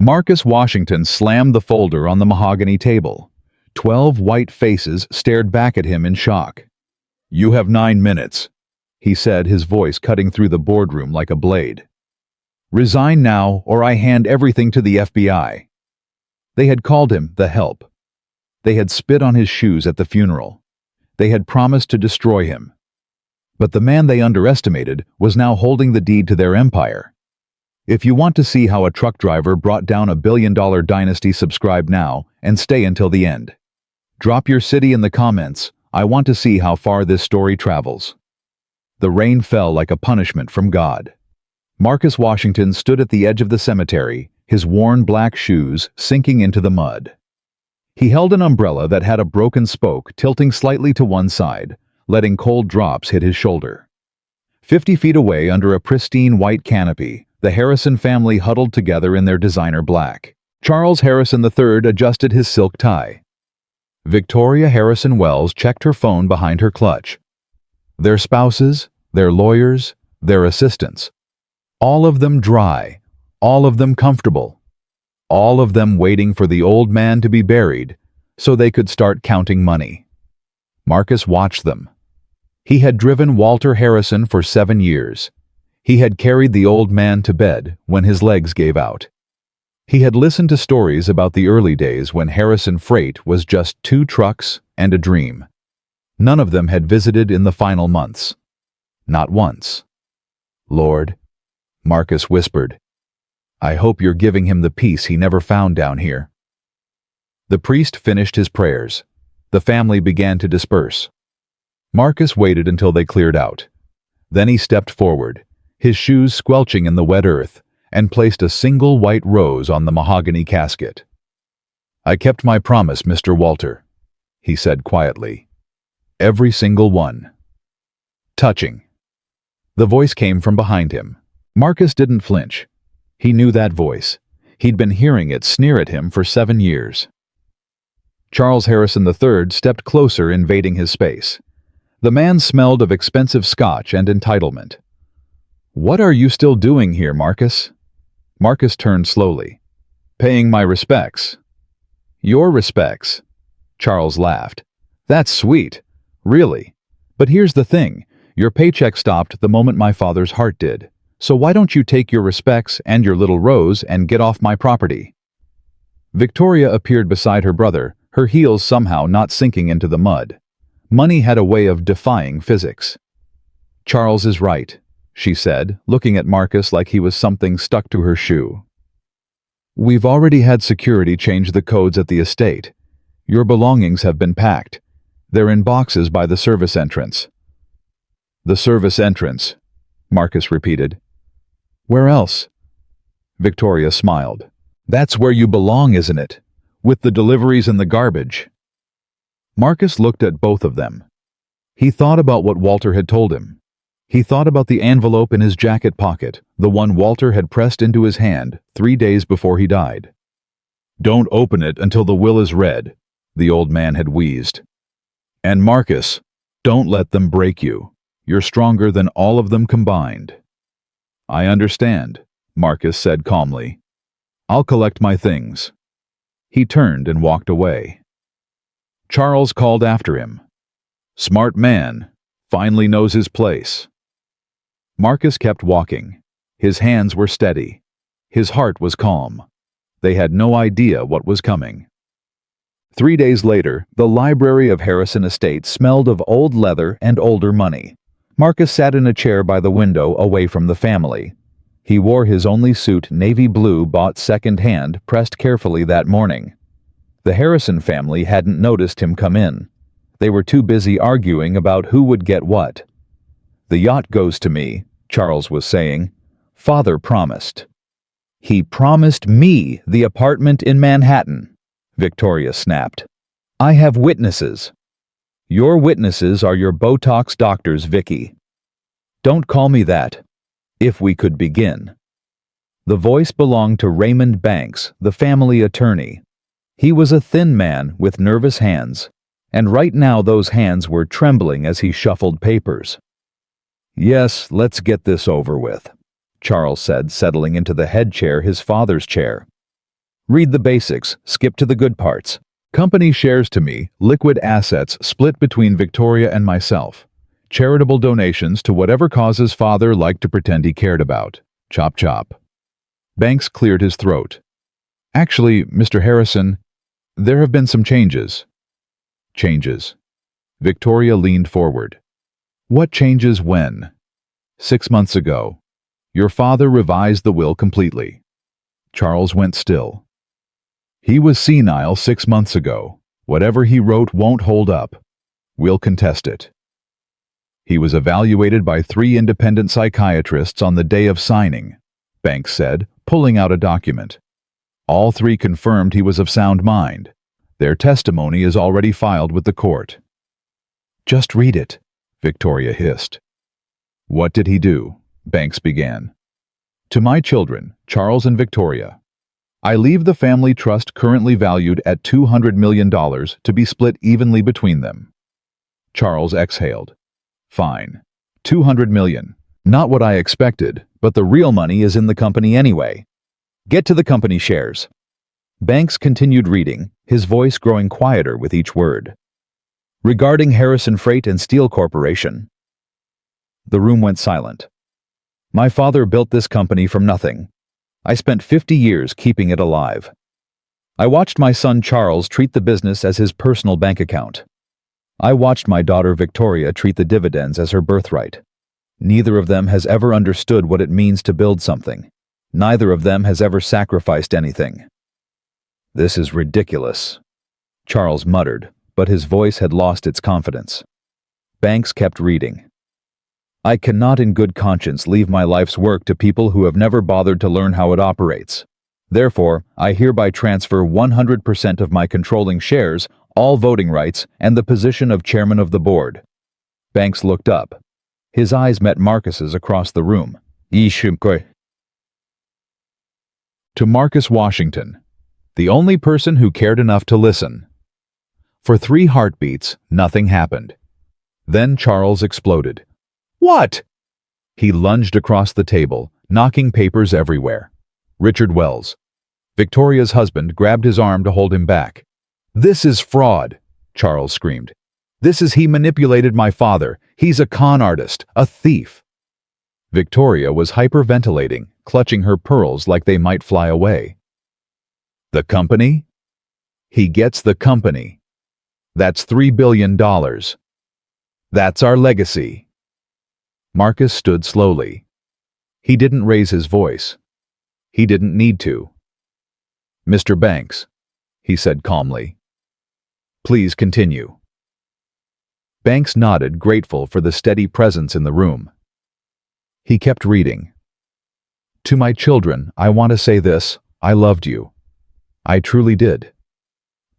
Marcus Washington slammed the folder on the mahogany table. 12 white faces stared back at him in shock. "You have 9 minutes," he said, his voice cutting through the boardroom like a blade. "Resign now, or I hand everything to the FBI." They had called him the Help. They had spit on his shoes at the funeral. They had promised to destroy him. But the man they underestimated was now holding the deed to their empire. If you want to see how a truck driver brought down a billion-dollar dynasty, subscribe now and stay until the end. Drop your city in the comments. I want to see how far this story travels. The rain fell like a punishment from God. Marcus Washington stood at the edge of the cemetery, his worn black shoes sinking into the mud. He held an umbrella that had a broken spoke tilting slightly to one side, letting cold drops hit his shoulder. 50 feet away, under a pristine white canopy, the Harrison family huddled together in their designer black. Charles Harrison III adjusted his silk tie. Victoria Harrison Wells checked her phone behind her clutch. Their spouses, their lawyers, their assistants. All of them dry, all of them comfortable. All of them waiting for the old man to be buried so they could start counting money. Marcus watched them. He had driven Walter Harrison for 7 years. He had carried the old man to bed when his legs gave out. He had listened to stories about the early days when Harrison Freight was just 2 trucks and a dream. None of them had visited in the final months. Not once. "Lord," Marcus whispered, "I hope you're giving him the peace he never found down here." The priest finished his prayers. The family began to disperse. Marcus waited until they cleared out. Then he stepped forward, his shoes squelching in the wet earth, and placed a single white rose on the mahogany casket. "I kept my promise, Mr. Walter," he said quietly. "Every single one." Touching. The voice came from behind him. Marcus didn't flinch. He knew that voice. He'd been hearing it sneer at him for 7 years. Charles Harrison III stepped closer, invading his space. The man smelled of expensive scotch and entitlement. "What are you still doing here, Marcus?" Marcus turned slowly. "Paying my respects." "Your respects?" Charles laughed. "That's sweet. Really. But here's the thing. Your paycheck stopped the moment my father's heart did. So why don't you take your respects and your little rose and get off my property?" Victoria appeared beside her brother, her heels somehow not sinking into the mud. Money had a way of defying physics. "Charles is right," she said, looking at Marcus like he was something stuck to her shoe. "We've already had security change the codes at the estate. Your belongings have been packed. They're in boxes by the service entrance." "The service entrance," Marcus repeated. "Where else?" Victoria smiled. "That's where you belong, isn't it? With the deliveries and the garbage." Marcus looked at both of them. He thought about what Walter had told him. He thought about the envelope in his jacket pocket, the one Walter had pressed into his hand 3 days before he died. "Don't open it until the will is read," the old man had wheezed. "And Marcus, don't let them break you. You're stronger than all of them combined." "I understand," Marcus said calmly. "I'll collect my things." He turned and walked away. Charles called after him. "Smart man. Finally knows his place." Marcus kept walking. His hands were steady. His heart was calm. They had no idea what was coming. 3 days later, the library of Harrison Estate smelled of old leather and older money. Marcus sat in a chair by the window away from the family. He wore his only suit, navy blue, bought second-hand, pressed carefully that morning. The Harrison family hadn't noticed him come in. They were too busy arguing about who would get what. "The yacht goes to me," Charles was saying. "Father promised." "He promised me the apartment in Manhattan," Victoria snapped. "I have witnesses." "Your witnesses are your Botox doctors, Vicky." "Don't call me that. If we could begin." The voice belonged to Raymond Banks, the family attorney. He was a thin man with nervous hands, and right now those hands were trembling as he shuffled papers. "Yes, let's get this over with," Charles said, settling into the head chair, his father's chair. Read the basics, skip to the good parts. Company shares to me, liquid assets split between Victoria and myself. Charitable donations to whatever causes father liked to pretend he cared about. Chop chop. Banks cleared his throat. Actually, Mr. Harrison, there have been some changes. Changes. Victoria leaned forward. What changes when? 6 months ago. Your father revised the will completely. Charles went still. He was senile 6 months ago. Whatever he wrote won't hold up. We'll contest it. He was evaluated by 3 independent psychiatrists on the day of signing, Banks said, pulling out a document. All 3 confirmed he was of sound mind. Their testimony is already filed with the court. Just read it, Victoria hissed. What did he do? Banks began. To my children, Charles and Victoria, I leave the family trust currently valued at $200 million to be split evenly between them. Charles exhaled. Fine. $200 million. Not what I expected, but the real money is in the company anyway. Get to the company shares. Banks continued reading, his voice growing quieter with each word. Regarding Harrison Freight and Steel Corporation. The room went silent. My father built this company from nothing. I spent 50 years keeping it alive. I watched my son Charles treat the business as his personal bank account. I watched my daughter Victoria treat the dividends as her birthright. Neither of them has ever understood what it means to build something. Neither of them has ever sacrificed anything. This is ridiculous, Charles muttered, but his voice had lost its confidence. Banks kept reading. I cannot in good conscience leave my life's work to people who have never bothered to learn how it operates. Therefore, I hereby transfer 100% of my controlling shares, all voting rights, and the position of chairman of the board. Banks looked up. His eyes met Marcus's across the room. To Marcus Washington, the only person who cared enough to listen. For 3 heartbeats, nothing happened. Then Charles exploded. What? He lunged across the table, knocking papers everywhere. Richard Wells, Victoria's husband, grabbed his arm to hold him back. This is fraud, Charles screamed. This is he manipulated my father. He's a con artist, a thief. Victoria was hyperventilating, clutching her pearls like they might fly away. The company? He gets the company. That's $3 billion. That's our legacy. Marcus stood slowly. He didn't raise his voice. He didn't need to. Mr. Banks, he said calmly. Please continue. Banks nodded, grateful for the steady presence in the room. He kept reading. To my children, I want to say this: I loved you. I truly did.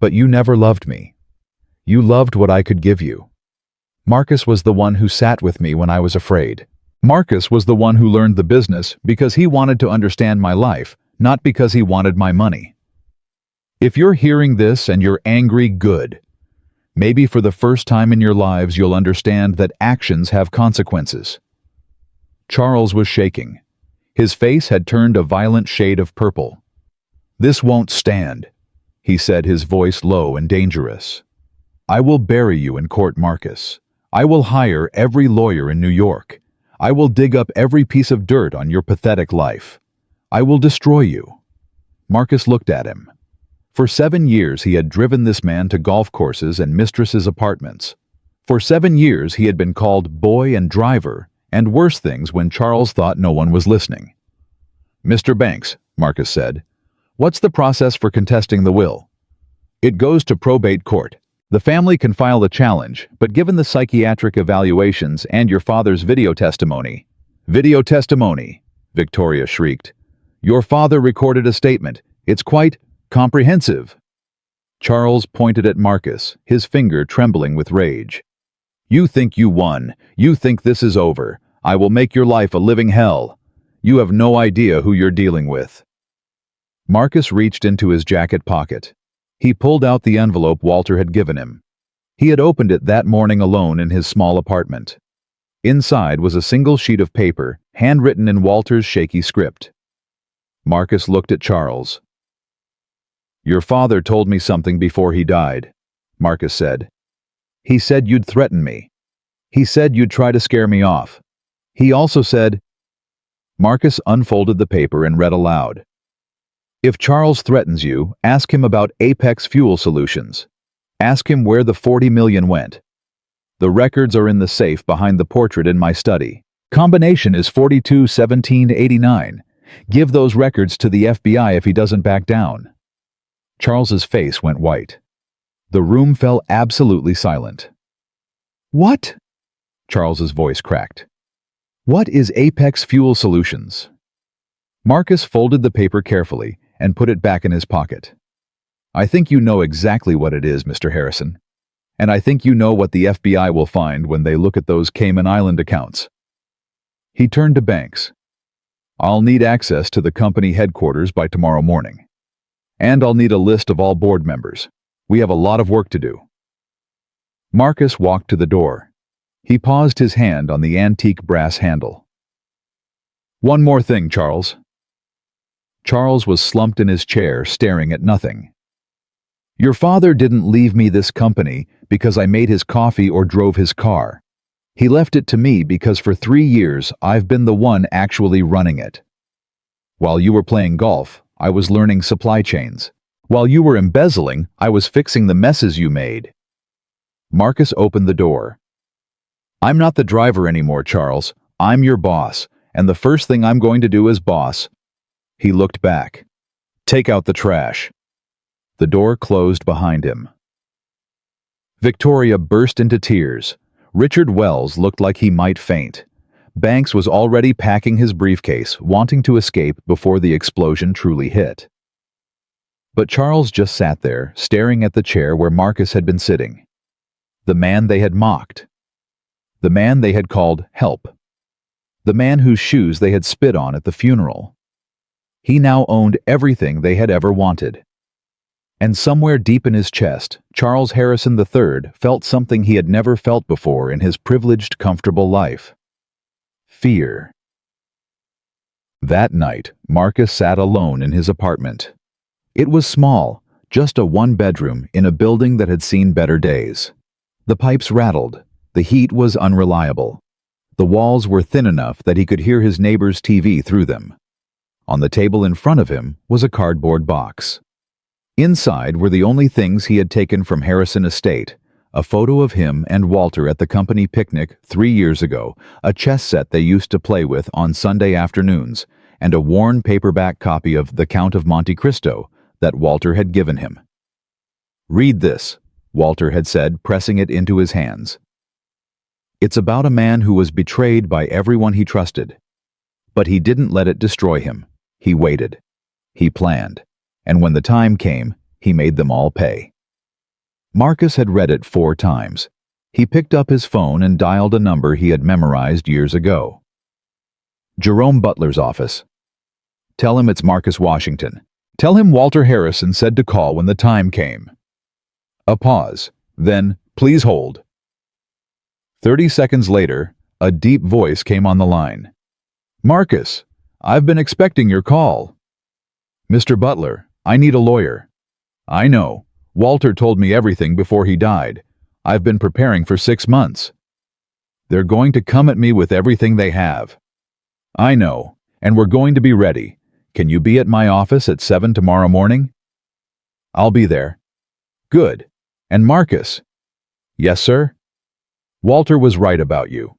But you never loved me. You loved what I could give you. Marcus was the one who sat with me when I was afraid. Marcus was the one who learned the business because he wanted to understand my life, not because he wanted my money. If you're hearing this and you're angry, good. Maybe for the first time in your lives you'll understand that actions have consequences. Charles was shaking. His face had turned a violent shade of purple. This won't stand, he said, his voice low and dangerous. I will bury you in court, Marcus. I will hire every lawyer in New York. I will dig up every piece of dirt on your pathetic life. I will destroy you. Marcus looked at him. For 7 years he had driven this man to golf courses and mistresses' apartments. For 7 years he had been called boy and driver, and worse things when Charles thought no one was listening. Mr. Banks, Marcus said, what's the process for contesting the will? It goes to probate court. The family can file a challenge, but given the psychiatric evaluations and your father's video testimony, Victoria shrieked. Your father recorded a statement. It's quite comprehensive. Charles pointed at Marcus, his finger trembling with rage. You think you won. You think this is over. I will make your life a living hell. You have no idea who you're dealing with. Marcus reached into his jacket pocket. He pulled out the envelope Walter had given him. He had opened it that morning alone in his small apartment. Inside was a single sheet of paper, handwritten in Walter's shaky script. Marcus looked at Charles. Your father told me something before he died, Marcus said. He said you'd threaten me. He said you'd try to scare me off. He also said... Marcus unfolded the paper and read aloud. If Charles threatens you, ask him about Apex Fuel Solutions. Ask him where the 40 million went. The records are in the safe behind the portrait in my study. Combination is 421789. Give those records to the FBI if he doesn't back down. Charles's face went white. The room fell absolutely silent. What? Charles's voice cracked. What is Apex Fuel Solutions? Marcus folded the paper carefully and put it back in his pocket. I think you know exactly what it is, Mr. Harrison. And I think you know what the FBI will find when they look at those Cayman Island accounts. He turned to Banks. I'll need access to the company headquarters by tomorrow morning. And I'll need a list of all board members. We have a lot of work to do. Marcus walked to the door. He paused his hand on the antique brass handle. One more thing, Charles. Charles was slumped in his chair, staring at nothing. Your father didn't leave me this company because I made his coffee or drove his car. He left it to me because for 3 years I've been the one actually running it. While you were playing golf, I was learning supply chains. While you were embezzling, I was fixing the messes you made. Marcus opened the door. I'm not the driver anymore, Charles. I'm your boss, and the first thing I'm going to do as boss... He looked back. Take out the trash. The door closed behind him. Victoria burst into tears. Richard Wells looked like he might faint. Banks was already packing his briefcase, wanting to escape before the explosion truly hit. But Charles just sat there, staring at the chair where Marcus had been sitting. The man they had mocked. The man they had called help. The man whose shoes they had spit on at the funeral. He now owned everything they had ever wanted. And somewhere deep in his chest, Charles Harrison III felt something he had never felt before in his privileged, comfortable life. Fear. That night, Marcus sat alone in his apartment. It was small, just a one-bedroom in a building that had seen better days. The pipes rattled. The heat was unreliable. The walls were thin enough that he could hear his neighbor's TV through them. On the table in front of him was a cardboard box. Inside were the only things he had taken from Harrison Estate: a photo of him and Walter at the company picnic 3 years ago, a chess set they used to play with on Sunday afternoons, and a worn paperback copy of The Count of Monte Cristo that Walter had given him. Read this, Walter had said, pressing it into his hands. It's about a man who was betrayed by everyone he trusted. But he didn't let it destroy him. He waited. He planned. And when the time came, he made them all pay. Marcus had read it 4 times. He picked up his phone and dialed a number he had memorized years ago. Jerome Butler's office. Tell him it's Marcus Washington. Tell him Walter Harrison said to call when the time came. A pause. Then, please hold. 30 seconds later, a deep voice came on the line. Marcus, I've been expecting your call. Mr. Butler, I need a lawyer. I know. Walter told me everything before he died. I've been preparing for 6 months. They're going to come at me with everything they have. I know, and we're going to be ready. Can you be at my office at 7 tomorrow morning? I'll be there. Good. And Marcus? Yes, sir? Walter was right about you.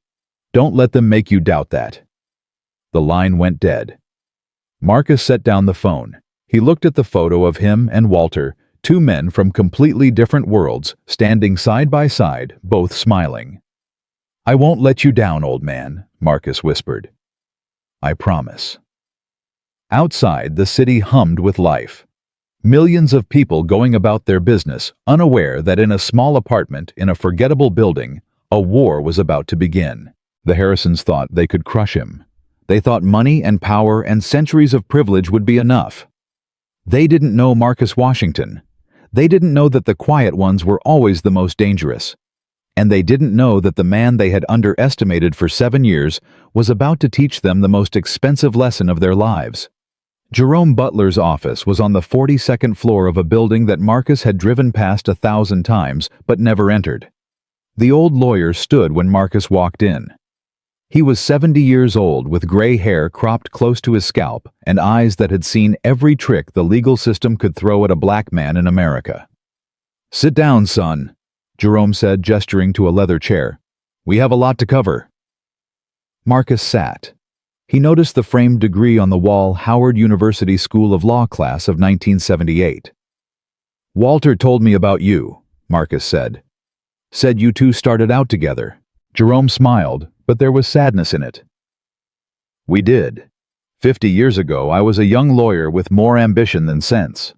Don't let them make you doubt that. The line went dead. Marcus set down the phone. He looked at the photo of him and Walter, 2 men from completely different worlds, standing side by side, both smiling. I won't let you down, old man, Marcus whispered. I promise. Outside, the city hummed with life. Millions of people going about their business, unaware that in a small apartment in a forgettable building, a war was about to begin. The Harrisons thought they could crush him. They thought money and power and centuries of privilege would be enough. They didn't know Marcus Washington. They didn't know that the quiet ones were always the most dangerous. And they didn't know that the man they had underestimated for 7 years was about to teach them the most expensive lesson of their lives. Jerome Butler's office was on the 42nd floor of a building that Marcus had driven past 1,000 times but never entered. The old lawyer stood when Marcus walked in. He was 70 years old with gray hair cropped close to his scalp and eyes that had seen every trick the legal system could throw at a black man in America. "Sit down, son," Jerome said, gesturing to a leather chair. "We have a lot to cover." Marcus sat. He noticed the framed degree on the wall Howard University School of Law class of 1978. "Walter told me about you," Marcus said. "Said you two started out together." Jerome smiled, but there was sadness in it. "We did. 50 years ago, I was a young lawyer with more ambition than sense.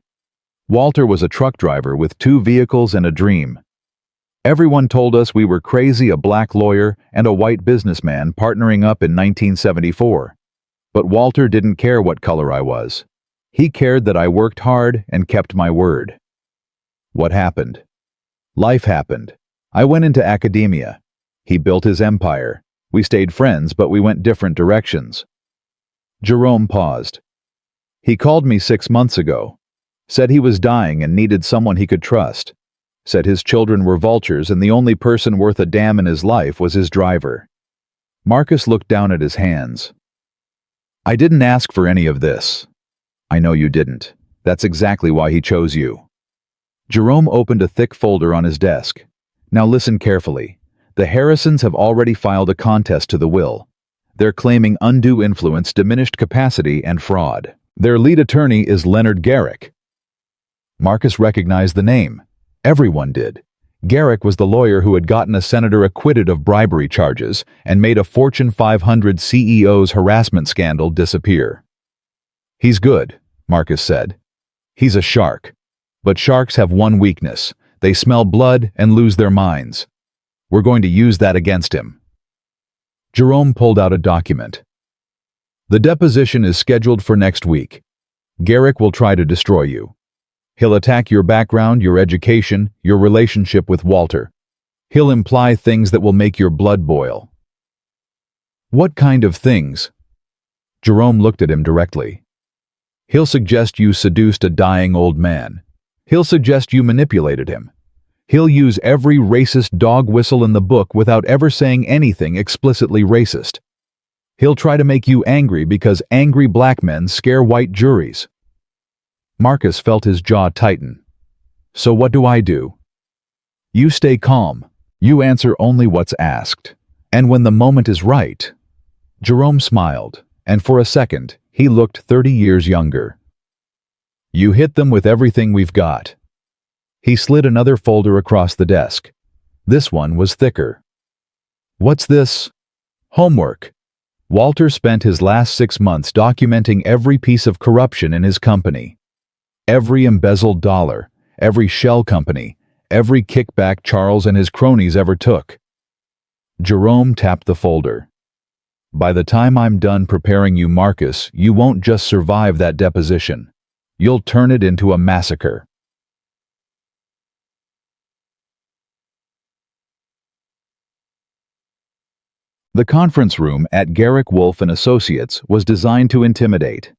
Walter was a truck driver with 2 vehicles and a dream. Everyone told us we were crazy, a black lawyer and a white businessman partnering up in 1974. But Walter didn't care what color I was. He cared that I worked hard and kept my word." "What happened?" "Life happened. I went into academia. He built his empire. We stayed friends, but we went different directions." Jerome paused. "He called me 6 months ago. Said he was dying and needed someone he could trust. Said his children were vultures and the only person worth a damn in his life was his driver." Marcus looked down at his hands. "I didn't ask for any of this." "I know you didn't. That's exactly why he chose you." Jerome opened a thick folder on his desk. "Now listen carefully. The Harrisons have already filed a contest to the will. They're claiming undue influence, diminished capacity, and fraud. Their lead attorney is Leonard Garrick." Marcus recognized the name. Everyone did. Garrick was the lawyer who had gotten a senator acquitted of bribery charges and made a Fortune 500 CEO's harassment scandal disappear. "He's good," Marcus said. "He's a shark. But sharks have one weakness. They smell blood and lose their minds. We're going to use that against him." Jerome pulled out a document. "The deposition is scheduled for next week. Garrick will try to destroy you. He'll attack your background, your education, your relationship with Walter. He'll imply things that will make your blood boil." "What kind of things?" Jerome looked at him directly. "He'll suggest you seduced a dying old man. He'll suggest you manipulated him. He'll use every racist dog whistle in the book without ever saying anything explicitly racist. He'll try to make you angry because angry black men scare white juries." Marcus felt his jaw tighten. "So what do I do?" "You stay calm. You answer only what's asked. And when the moment is right." Jerome smiled, and for a second, he looked 30 years younger. "You hit them with everything we've got." He slid another folder across the desk. This one was thicker. "What's this?" "Homework. Walter spent his last 6 months documenting every piece of corruption in his company. Every embezzled dollar, every shell company, every kickback Charles and his cronies ever took." Jerome tapped the folder. "By the time I'm done preparing you, Marcus, you won't just survive that deposition. You'll turn it into a massacre." The conference room at Garrick Wolf & Associates was designed to intimidate.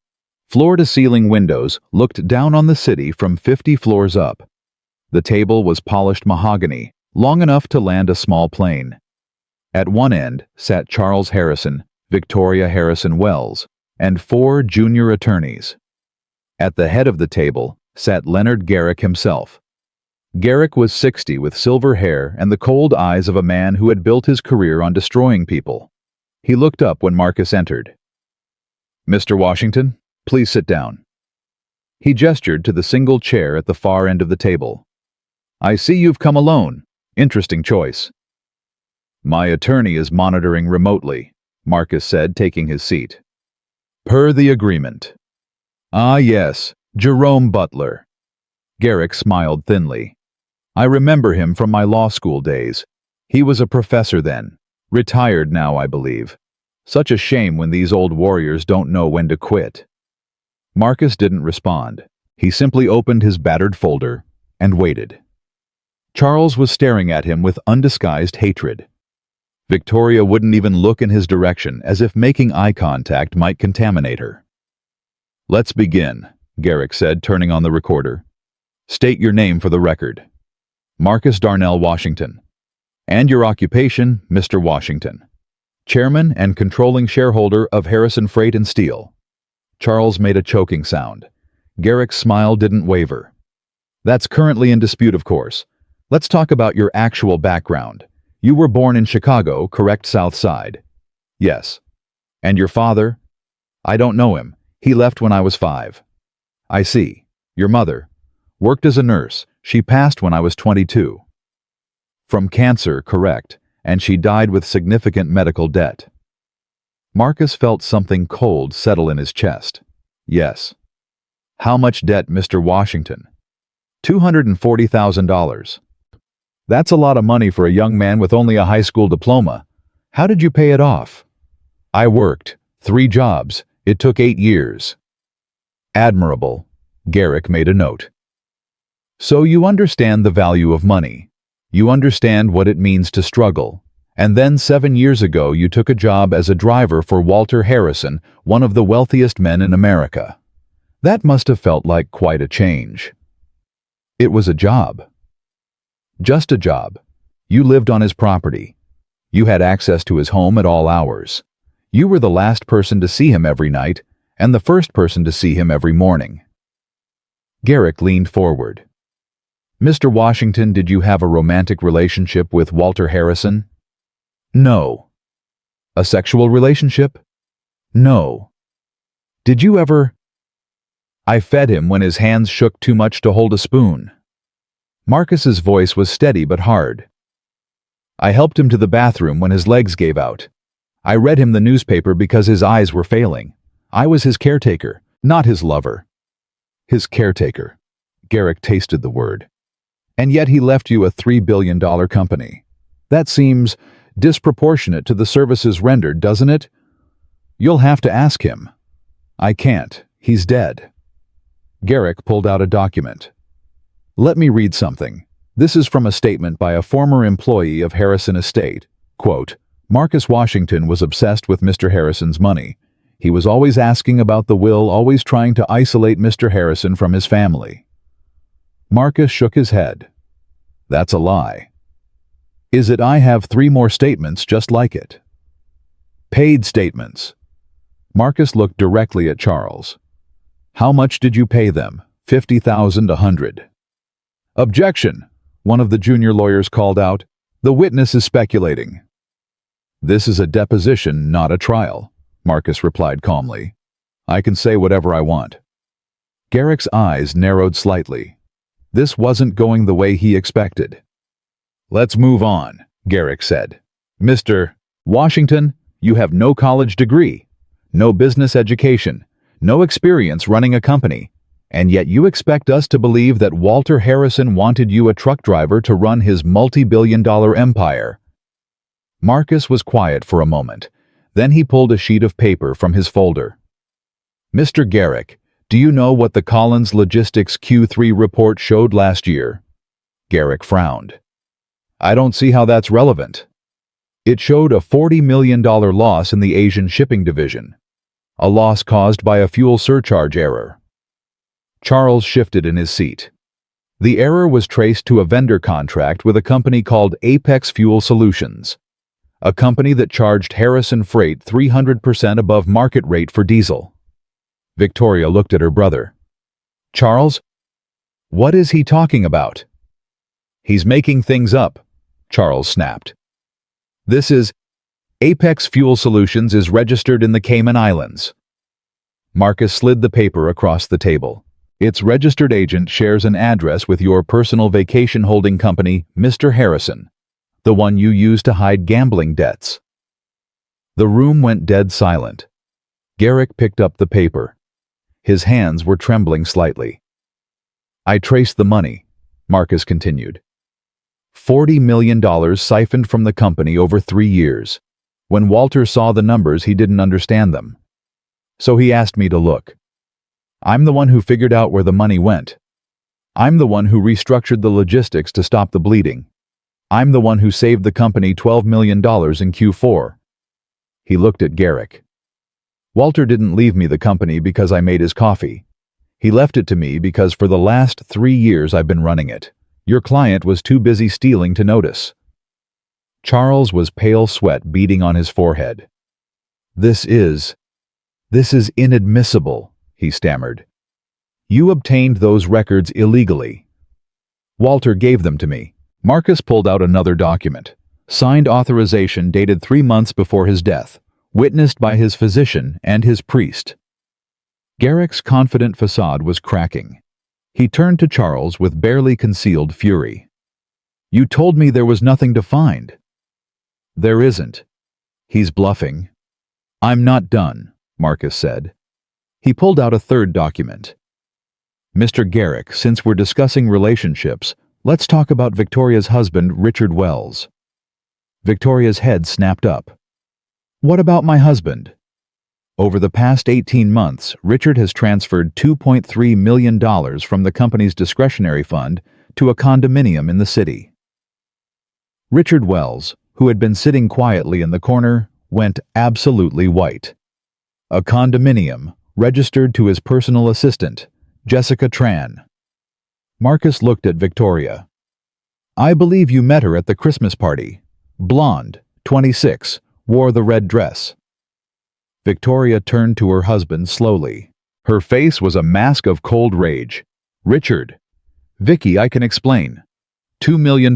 Floor-to-ceiling windows looked down on the city from 50 floors up. The table was polished mahogany, long enough to land a small plane. At one end sat Charles Harrison, Victoria Harrison Wells, and 4 junior attorneys. At the head of the table sat Leonard Garrick himself. Garrick was 60 with silver hair and the cold eyes of a man who had built his career on destroying people. He looked up when Marcus entered. "Mr. Washington, please sit down." He gestured to the single chair at the far end of the table. "I see you've come alone. Interesting choice." "My attorney is monitoring remotely," Marcus said, taking his seat. "Per the agreement." "Ah, yes, Jerome Butler." Garrick smiled thinly. "I remember him from my law school days. He was a professor then. Retired now, I believe. Such a shame when these old warriors don't know when to quit." Marcus didn't respond. He simply opened his battered folder and waited. Charles was staring at him with undisguised hatred. Victoria wouldn't even look in his direction, as if making eye contact might contaminate her. Let's begin, Garrick said, turning on the recorder. State your name for the record. Marcus Darnell Washington. And your occupation, Mr. Washington. Chairman and controlling shareholder of Harrison Freight and Steel. Charles made a choking sound. Garrick's smile didn't waver. That's currently in dispute, of course. Let's talk about your actual background. You were born in Chicago, correct? South Side? Yes. And your father? I don't know him. He left when I was 5. I see. Your mother? Worked as a nurse. She passed when I was 22. From cancer, correct, and she died with significant medical debt. Marcus felt something cold settle in his chest. Yes. How much debt, Mr. Washington? $240,000. That's a lot of money for a young man with only a high school diploma. How did you pay it off? I worked 3 jobs. It took 8 years. Admirable. Garrick made a note. So you understand the value of money. You understand what it means to struggle. And then 7 years ago you took a job as a driver for Walter Harrison, one of the wealthiest men in America. That must have felt like quite a change. It was a job. Just a job. You lived on his property. You had access to his home at all hours. You were the last person to see him every night, and the first person to see him every morning. Garrick leaned forward. Mr. Washington, did you have a romantic relationship with Walter Harrison? No. A sexual relationship? No. Did you ever? I fed him when his hands shook too much to hold a spoon. Marcus's voice was steady but hard. I helped him to the bathroom when his legs gave out. I read him the newspaper because his eyes were failing. I was his caretaker, not his lover. His caretaker. Garrick tasted the word. And yet he left you a $3 billion company. That seems disproportionate to the services rendered, doesn't it? You'll have to ask him. I can't. He's dead. Garrick pulled out a document. Let me read something. This is from a statement by a former employee of Harrison Estate. Quote, Marcus Washington was obsessed with Mr. Harrison's money. He was always asking about the will, always trying to isolate Mr. Harrison from his family. Marcus shook his head. That's a lie. Is it? I have 3 more statements just like it. Paid statements. Marcus looked directly at Charles. How much did you pay them? 50,000, 100. Objection, one of the junior lawyers called out. The witness is speculating. This is a deposition, not a trial, Marcus replied calmly. I can say whatever I want. Garrick's eyes narrowed slightly. This wasn't going the way he expected. Let's move on, Garrick said. Mr. Washington, you have no college degree, no business education, no experience running a company, and yet you expect us to believe that Walter Harrison wanted you, a truck driver, to run his multi-billion-dollar empire. Marcus was quiet for a moment. Then he pulled a sheet of paper from his folder. Mr. Garrick, do you know what the Collins Logistics Q3 report showed last year? Garrick frowned. I don't see how that's relevant. It showed a $40 million loss in the Asian shipping division, a loss caused by a fuel surcharge error. Charles shifted in his seat. The error was traced to a vendor contract with a company called Apex Fuel Solutions, a company that charged Harrison Freight 300% above market rate for diesel. Victoria looked at her brother. Charles? What is he talking about? He's making things up, Charles snapped. This is Apex Fuel Solutions is registered in the Cayman Islands. Marcus slid the paper across the table. Its registered agent shares an address with your personal vacation holding company, Mr. Harrison, the one you use to hide gambling debts. The room went dead silent. Garrick picked up the paper. His hands were trembling slightly. I traced the money, Marcus continued. $40 million siphoned from the company over 3 years. When Walter saw the numbers, he didn't understand them. So he asked me to look. I'm the one who figured out where the money went. I'm the one who restructured the logistics to stop the bleeding. I'm the one who saved the company $12 million in Q4. He looked at Garrick. Walter didn't leave me the company because I made his coffee. He left it to me because for the last 3 years I've been running it. Your client was too busy stealing to notice. Charles was pale sweat beading on his forehead. This is inadmissible, he stammered. You obtained those records illegally. Walter gave them to me. Marcus pulled out another document. Signed authorization dated 3 months before his death, witnessed by his physician and his priest. Garrick's confident facade was cracking. He turned to Charles with barely concealed fury. You told me there was nothing to find. There isn't. He's bluffing. I'm not done, Marcus said. He pulled out a third document. Mr. Garrick, since we're discussing relationships, let's talk about Victoria's husband, Richard Wells. Victoria's head snapped up. What about my husband? Over the past 18 months, Richard has transferred $2.3 million from the company's discretionary fund to a condominium in the city. Richard Wells, who had been sitting quietly in the corner, went absolutely white. A condominium, registered to his personal assistant, Jessica Tran. Marcus looked at Victoria. I believe you met her at the Christmas party. Blonde, 26, wore the red dress. Victoria turned to her husband slowly. Her face was a mask of cold rage. Richard. Vicky, I can explain. $2 million.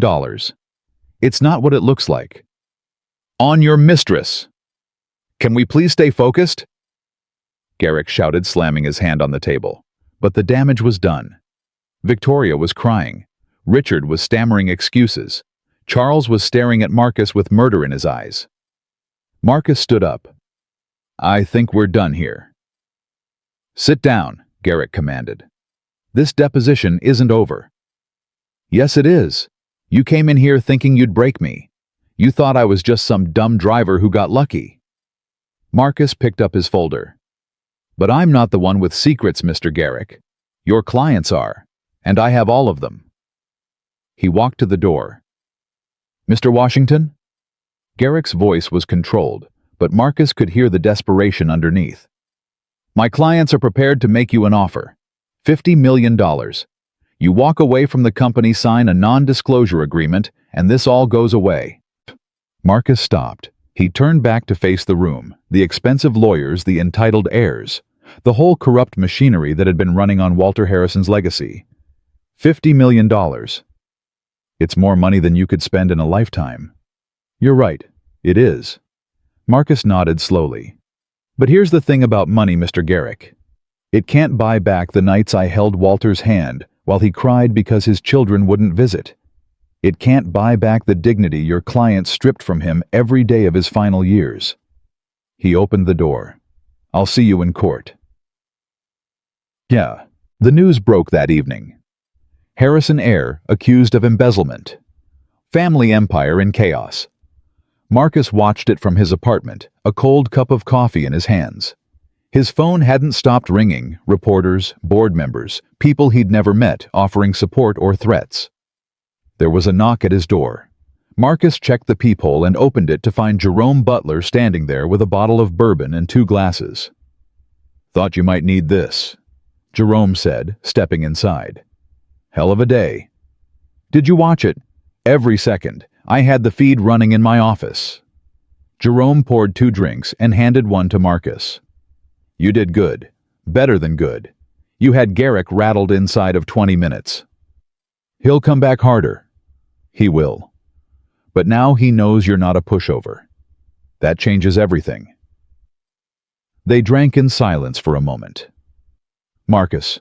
It's not what it looks like. On your mistress. Can we please stay focused? Garrick shouted, slamming his hand on the table. But the damage was done. Victoria was crying. Richard was stammering excuses. Charles was staring at Marcus with murder in his eyes. Marcus stood up. I think we're done here. Sit down, Garrick commanded. This deposition isn't over. Yes, it is. You came in here thinking you'd break me. You thought I was just some dumb driver who got lucky. Marcus picked up his folder. But I'm not the one with secrets, Mr. Garrick. Your clients are, and I have all of them. He walked to the door. Mr. Washington? Garrick's voice was controlled, but Marcus could hear the desperation underneath. My clients are prepared to make you an offer. $50 million. You walk away from the company, sign a non-disclosure agreement, and this all goes away. Marcus stopped. He turned back to face the room, the expensive lawyers, the entitled heirs, the whole corrupt machinery that had been running on Walter Harrison's legacy. $50 million. It's more money than you could spend in a lifetime. You're right, it is. Marcus nodded slowly. But here's the thing about money, Mr. Garrick. It can't buy back the nights I held Walter's hand while he cried because his children wouldn't visit. It can't buy back the dignity your client stripped from him every day of his final years. He opened the door. I'll see you in court. Yeah, the news broke that evening. Harrison heir accused of embezzlement. Family empire in chaos. Marcus watched it from his apartment, a cold cup of coffee in his hands. His phone hadn't stopped ringing, reporters, board members, people he'd never met offering support or threats. There was a knock at his door. Marcus checked the peephole and opened it to find Jerome Butler standing there with a bottle of bourbon and 2 glasses. Thought you might need this, Jerome said, stepping inside. Hell of a day. Did you watch it? Every second. I had the feed running in my office. Jerome poured 2 drinks and handed one to Marcus. You did good. Better than good. You had Garrick rattled inside of 20 minutes. He'll come back harder. He will. But now he knows you're not a pushover. That changes everything. They drank in silence for a moment. Marcus,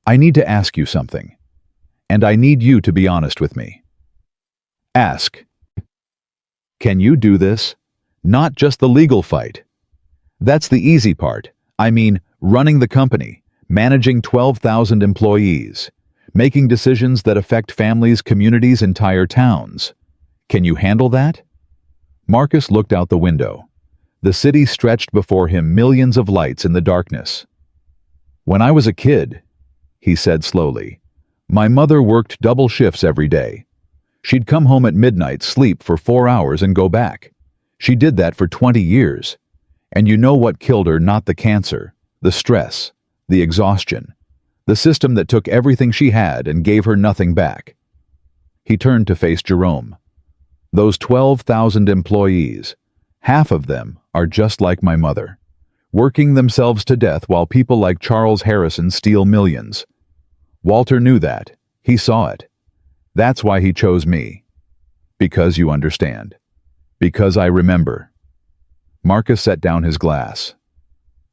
I need to ask you something. And I need you to be honest with me. Ask. Can you do this? Not just the legal fight. That's the easy part. I mean, running the company, managing 12,000 employees, making decisions that affect families, communities, entire towns. Can you handle that? Marcus looked out the window. The city stretched before him, millions of lights in the darkness. When I was a kid, he said slowly, my mother worked double shifts every day. She'd come home at midnight, sleep for 4 hours, and go back. She did that for 20 years. And you know what killed her? Not the cancer, the stress, the exhaustion, the system that took everything she had and gave her nothing back. He turned to face Jerome. Those 12,000 employees, half of them are just like my mother, working themselves to death while people like Charles Harrison steal millions. Walter knew that. He saw it. That's why he chose me. Because you understand. Because I remember. Marcus set down his glass.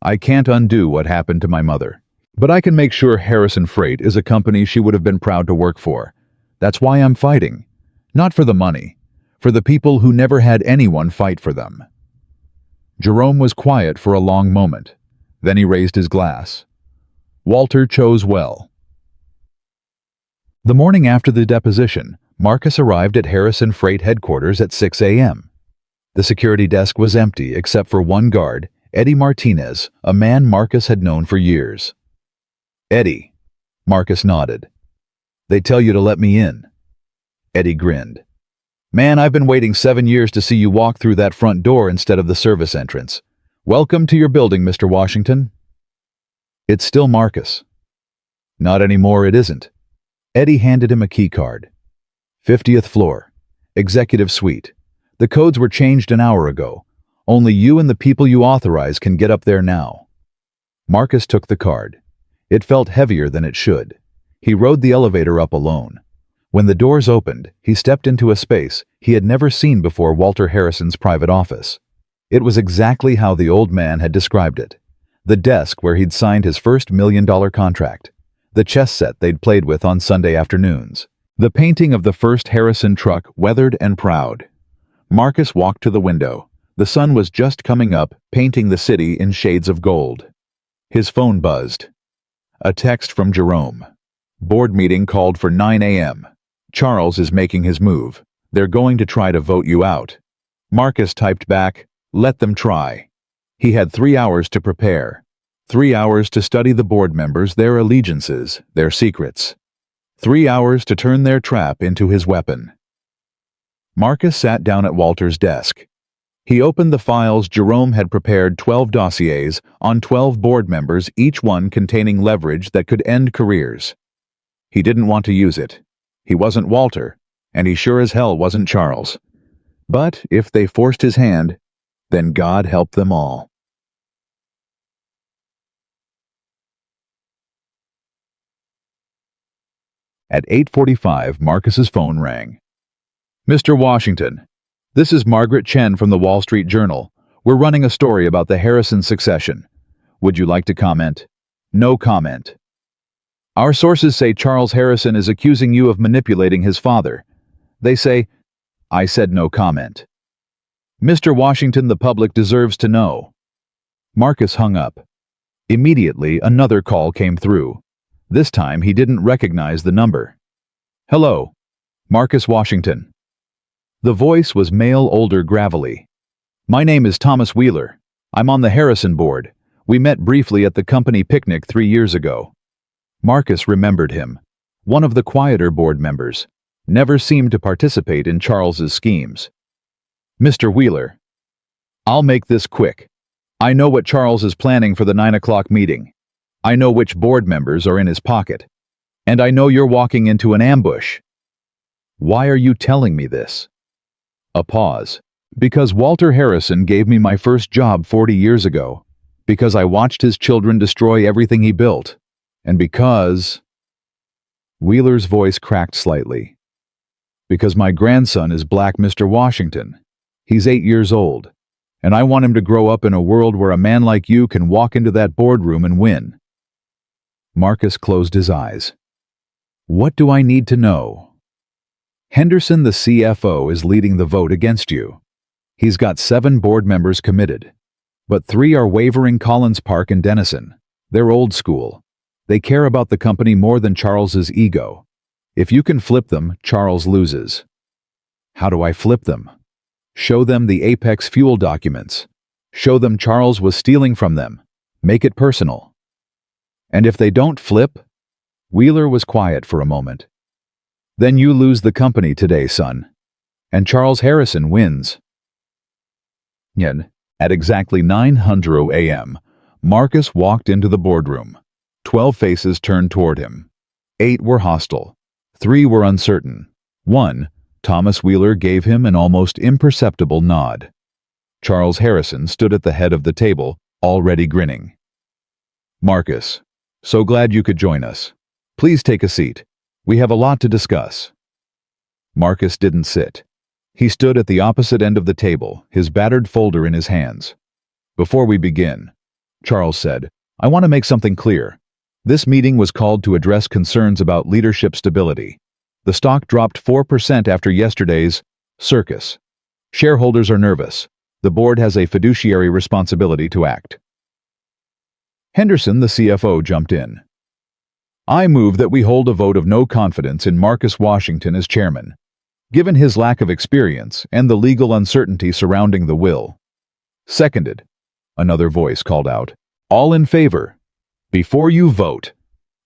I can't undo what happened to my mother, but I can make sure Harrison Freight is a company she would have been proud to work for. That's why I'm fighting. Not for the money, for the people who never had anyone fight for them. Jerome was quiet for a long moment. Then he raised his glass. Walter chose well. The morning after the deposition, Marcus arrived at Harrison Freight headquarters at 6 a.m. The security desk was empty except for one guard, Eddie Martinez, a man Marcus had known for years. Eddie. Marcus nodded. They tell you to let me in. Eddie grinned. Man, I've been waiting 7 years to see you walk through that front door instead of the service entrance. Welcome to your building, Mr. Washington. It's still Marcus. Not anymore, it isn't. Eddie handed him a key card. 50th floor. Executive suite. The codes were changed an hour ago. Only you and the people you authorize can get up there now. Marcus took the card. It felt heavier than it should. He rode the elevator up alone. When the doors opened, he stepped into a space he had never seen before: Walter Harrison's private office. It was exactly how the old man had described it. The desk where he'd signed his first $1 million contract. The chess set they'd played with on Sunday afternoons. The painting of the first Harrison truck, weathered and proud. Marcus walked to the window. The sun was just coming up, painting the city in shades of gold. His phone buzzed. A text from Jerome. Board meeting called for 9 a.m. Charles is making his move. They're going to try to vote you out. Marcus typed back, let them try. He had 3 hours to prepare. 3 hours to study the board members, their allegiances, their secrets. 3 hours to turn their trap into his weapon. Marcus sat down at Walter's desk. He opened the files. Jerome had prepared 12 dossiers on 12 board members, each one containing leverage that could end careers. He didn't want to use it. He wasn't Walter, and he sure as hell wasn't Charles. But if they forced his hand, then God help them all. At 8:45, Marcus's phone rang. Mr. Washington, this is Margaret Chen from the Wall Street Journal. We're running a story about the Harrison succession. Would you like to comment? No comment. Our sources say Charles Harrison is accusing you of manipulating his father. They say, I said no comment. Mr. Washington, the public deserves to know. Marcus hung up. Immediately, another call came through. This time, he didn't recognize the number. Hello, Marcus Washington. The voice was male, older, gravelly. My name is Thomas Wheeler. I'm on the Harrison board. We met briefly at the company picnic 3 years ago. Marcus remembered him. One of the quieter board members. Never seemed to participate in Charles's schemes. Mr. Wheeler. I'll make this quick. I know what Charles is planning for the 9 o'clock meeting. I know which board members are in his pocket. And I know you're walking into an ambush. Why are you telling me this? A pause. Because Walter Harrison gave me my first job 40 years ago. Because I watched his children destroy everything he built. And because... Wheeler's voice cracked slightly. Because my grandson is Black Mr. Washington. He's 8 years old. And I want him to grow up in a world where a man like you can walk into that boardroom and win. Marcus closed his eyes. What do I need to know? Henderson, the CFO, is leading the vote against you. He's got 7 board members committed. But 3 are wavering: Collins Park and Dennison. They're old school. They care about the company more than Charles's ego. If you can flip them, Charles loses. How do I flip them? Show them the Apex Fuel documents. Show them Charles was stealing from them. Make it personal. And if they don't flip? Wheeler was quiet for a moment. Then you lose the company today, son. And Charles Harrison wins. Yen. At exactly 9:00 a.m., Marcus walked into the boardroom. 12 faces turned toward him. 8 were hostile. 3 were uncertain. 1, Thomas Wheeler, gave him an almost imperceptible nod. Charles Harrison stood at the head of the table, already grinning. "Marcus, so glad you could join us. Please take a seat. We have a lot to discuss." Marcus didn't sit. He stood at the opposite end of the table, his battered folder in his hands. "Before we begin," Charles said, "I want to make something clear. This meeting was called to address concerns about leadership stability. The stock dropped 4% after yesterday's circus. Shareholders are nervous. The board has a fiduciary responsibility to act." Henderson, the CFO, jumped in. "I move that we hold a vote of no confidence in Marcus Washington as chairman, given his lack of experience and the legal uncertainty surrounding the will." "Seconded," another voice called out. "All in favor?" "Before you vote,"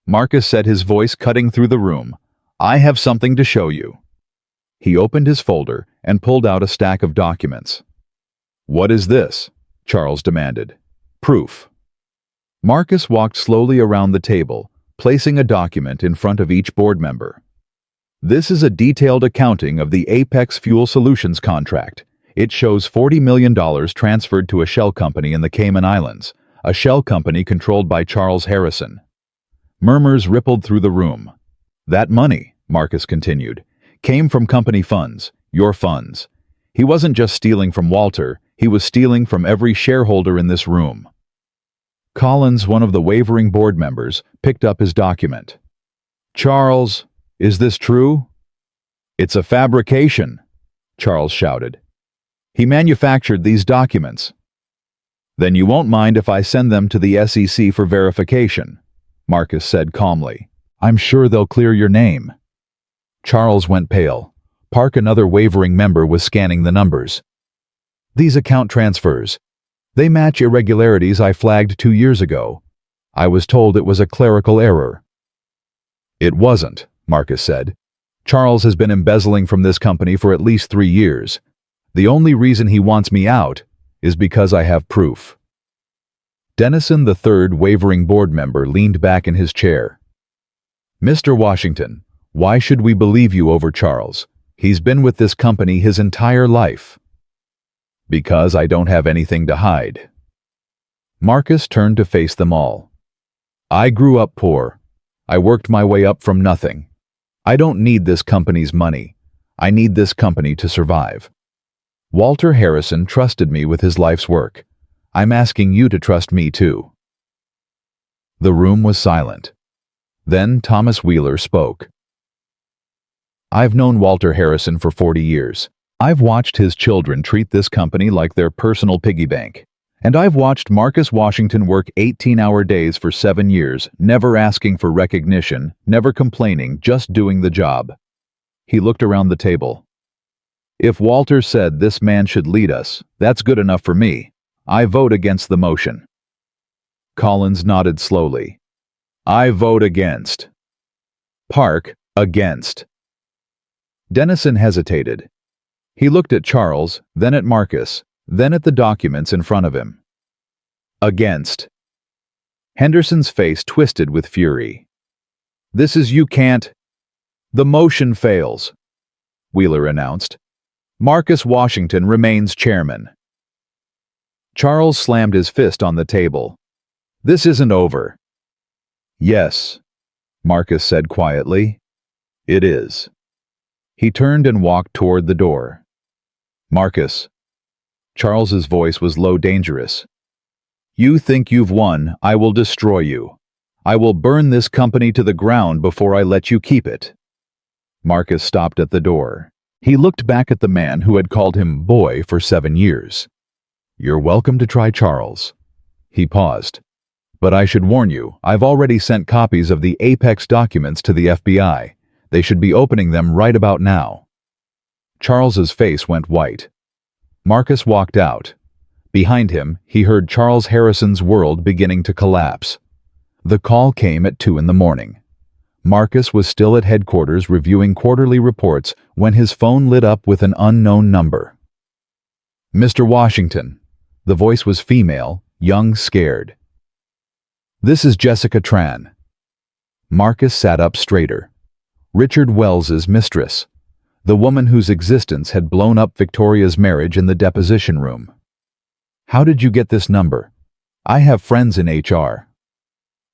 Marcus said, his voice cutting through the room, "I have something to show you." He opened his folder and pulled out a stack of documents. "What is this?" Charles demanded. "Proof." Marcus walked slowly around the table, placing a document in front of each board member. "This is a detailed accounting of the Apex Fuel Solutions contract. It shows $40 million transferred to a shell company in the Cayman Islands, a shell company controlled by Charles Harrison." Murmurs rippled through the room. "That money," Marcus continued, "came from company funds, your funds. He wasn't just stealing from Walter, he was stealing from every shareholder in this room." Collins, one of the wavering board members, picked up his document. "Charles, is this true?" "It's a fabrication," Charles shouted. "He manufactured these documents." "Then you won't mind if I send them to the SEC for verification," Marcus said calmly. "I'm sure they'll clear your name." Charles went pale. Park, another wavering member, was scanning the numbers. "These account transfers, they match irregularities I flagged 2 years ago. I was told it was a clerical error." "It wasn't," Marcus said. "Charles has been embezzling from this company for at least 3 years. The only reason he wants me out is because I have proof." Dennison, the third wavering board member, leaned back in his chair. "Mr. Washington, why should we believe you over Charles? He's been with this company his entire life." "Because I don't have anything to hide." Marcus turned to face them all. "I grew up poor. I worked my way up from nothing. I don't need this company's money. I need this company to survive. Walter Harrison trusted me with his life's work. I'm asking you to trust me too." The room was silent. Then Thomas Wheeler spoke. "I've known Walter Harrison for 40 years. I've watched his children treat this company like their personal piggy bank. And I've watched Marcus Washington work 18-hour days for 7 years, never asking for recognition, never complaining, just doing the job." He looked around the table. "If Walter said this man should lead us, that's good enough for me. I vote against the motion." Collins nodded slowly. "I vote against." Park, against. Dennison hesitated. He looked at Charles, then at Marcus, then at the documents in front of him. "Against." Henderson's face twisted with fury. "This is you can't—" "The motion fails," Wheeler announced. "Marcus Washington remains chairman." Charles slammed his fist on the table. "This isn't over." "Yes," Marcus said quietly. "It is." He turned and walked toward the door. "Marcus." Charles's voice was low, dangerous. "You think you've won, I will destroy you. I will burn this company to the ground before I let you keep it." Marcus stopped at the door. He looked back at the man who had called him boy for 7 years. "You're welcome to try Charles." He paused. "But I should warn you, I've already sent copies of the Apex documents to the FBI. They should be opening them right about now." Charles's face went white. Marcus walked out. Behind him, he heard Charles Harrison's world beginning to collapse. The call came at 2 in the morning. Marcus was still at headquarters reviewing quarterly reports when his phone lit up with an unknown number. "Mr. Washington," The voice was female, young, scared. "This is Jessica Tran." Marcus sat up straighter. Richard Wells's mistress. The woman whose existence had blown up Victoria's marriage in the deposition room. "How did you get this number? I have friends in HR."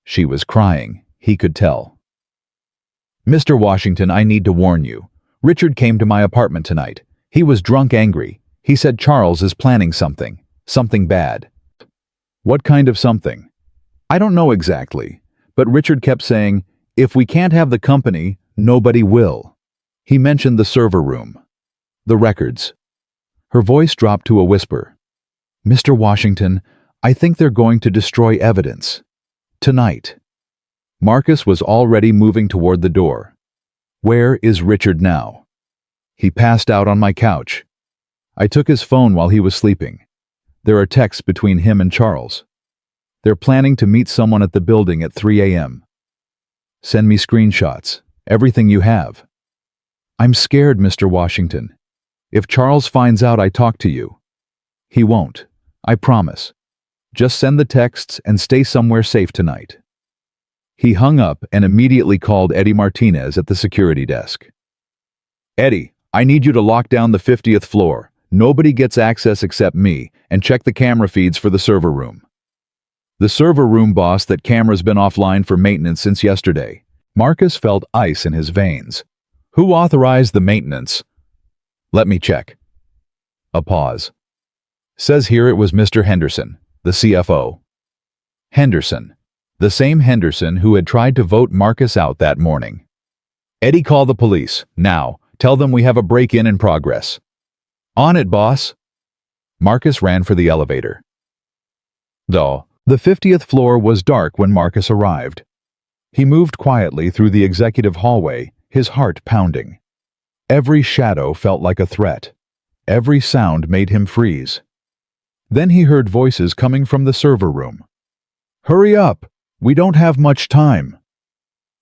She was crying, he could tell. "Mr. Washington, I need to warn you. Richard came to my apartment tonight. He was drunk angry. He said Charles is planning something bad." "What kind of something?" "I don't know exactly, but Richard kept saying, 'If we can't have the company, nobody will.' He mentioned the server room. The records." Her voice dropped to a whisper. "Mr. Washington, I think they're going to destroy evidence. Tonight." Marcus was already moving toward the door. "Where is Richard now?" "He passed out on my couch. I took his phone while he was sleeping. There are texts between him and Charles. They're planning to meet someone at the building at 3 a.m. Send me screenshots, everything you have." "I'm scared, Mr. Washington. If Charles finds out I talked to you." "He won't, I promise. Just send the texts and stay somewhere safe tonight." He hung up and immediately called Eddie Martinez at the security desk. "Eddie, I need you to lock down the 50th floor. Nobody gets access except me, and check the camera feeds for the server room." "The server room, boss, that camera's been offline for maintenance since yesterday." Marcus felt ice in his veins. "Who authorized the maintenance?" "Let me check." A pause. "Says here it was Mr. Henderson, the CFO." Henderson. The same Henderson who had tried to vote Marcus out that morning. "Eddie, call the police. Now. Tell them we have a break-in in progress." "On it, boss." Marcus ran for the elevator. Though, the 50th floor was dark when Marcus arrived. He moved quietly through the executive hallway, his heart pounding. Every shadow felt like a threat. Every sound made him freeze. Then he heard voices coming from the server room. "Hurry up! We don't have much time."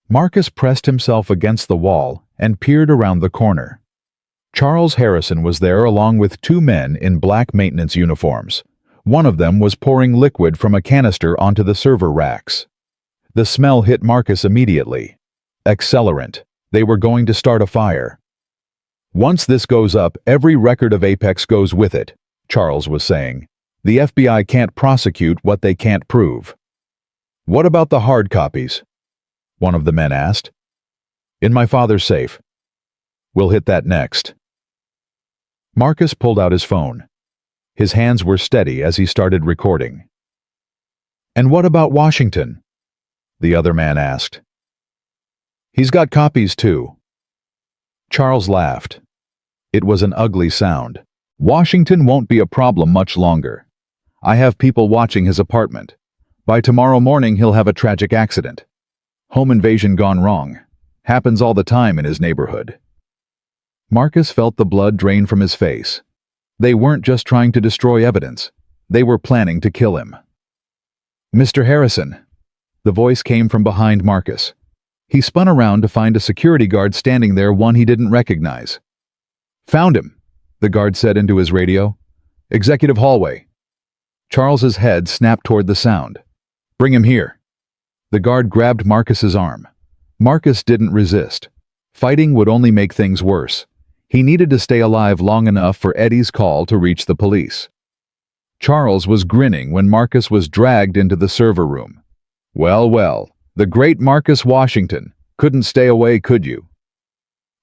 Marcus pressed himself against the wall and peered around the corner. Charles Harrison was there along with two men in black maintenance uniforms. One of them was pouring liquid from a canister onto the server racks. The smell hit Marcus immediately. Accelerant. They were going to start a fire. "Once this goes up, every record of Apex goes with it," Charles was saying. "The FBI can't prosecute what they can't prove." "What about the hard copies?" one of the men asked. "In my father's safe. We'll hit that next." Marcus pulled out his phone. His hands were steady as he started recording. "And what about Washington?" the other man asked. "He's got copies too." Charles laughed. It was an ugly sound. "Washington won't be a problem much longer. I have people watching his apartment. By tomorrow morning he'll have a tragic accident. Home invasion gone wrong. Happens all the time in his neighborhood." Marcus felt the blood drain from his face. They weren't just trying to destroy evidence. They were planning to kill him. "Mr. Harrison." The voice came from behind Marcus. He spun around to find a security guard standing there, one he didn't recognize. "Found him," the guard said into his radio. "Executive hallway." Charles's head snapped toward the sound. "Bring him here." The guard grabbed Marcus's arm. Marcus didn't resist. Fighting would only make things worse. He needed to stay alive long enough for Eddie's call to reach the police. Charles was grinning when Marcus was dragged into the server room. "Well, well, the great Marcus Washington. Couldn't stay away, could you?"